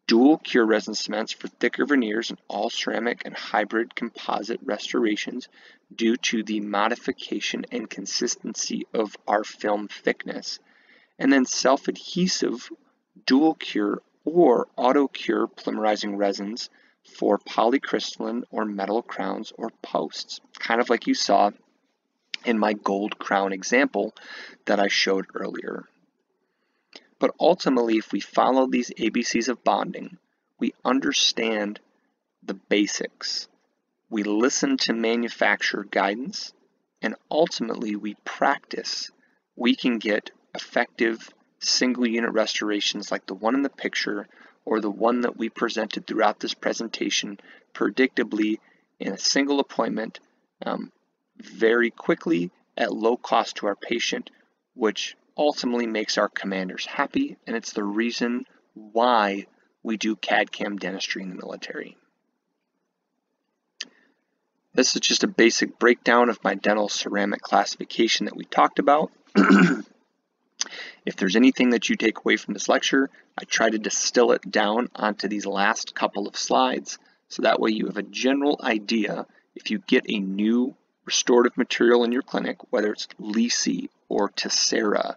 Dual cure resin cements for thicker veneers and all ceramic and hybrid composite restorations due to the modification and consistency of our film thickness. And then self-adhesive dual cure or auto cure polymerizing resins for polycrystalline or metal crowns or posts, kind of like you saw in my gold crown example that I showed earlier. But ultimately, if we follow these ABCs of bonding, we understand the basics. We listen to manufacturer guidance, and ultimately we practice. We can get effective single unit restorations like the one in the picture or the one that we presented throughout this presentation predictably in a single appointment very quickly at low cost to our patient, which ultimately makes our commanders happy, and it's the reason why we do CAD CAM dentistry in the military. This is just a basic breakdown of my dental ceramic classification that we talked about. If there's anything that you take away from this lecture, I try to distill it down onto these last couple of slides, so that way you have a general idea if you get a new restorative material in your clinic, whether it's Lisi or Tessera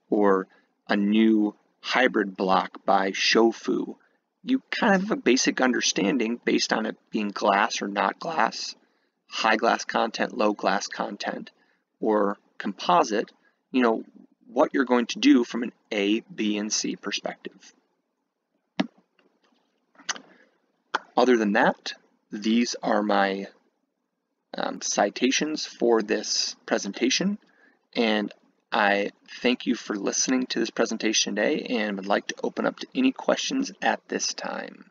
or a new hybrid block by Shofu, you kind of have a basic understanding based on it being glass or not glass, high glass content, low glass content, or composite, what you're going to do from an A, B, and C perspective. Other than that, these are my citations for this presentation, and I thank you for listening to this presentation today and would like to open up to any questions at this time.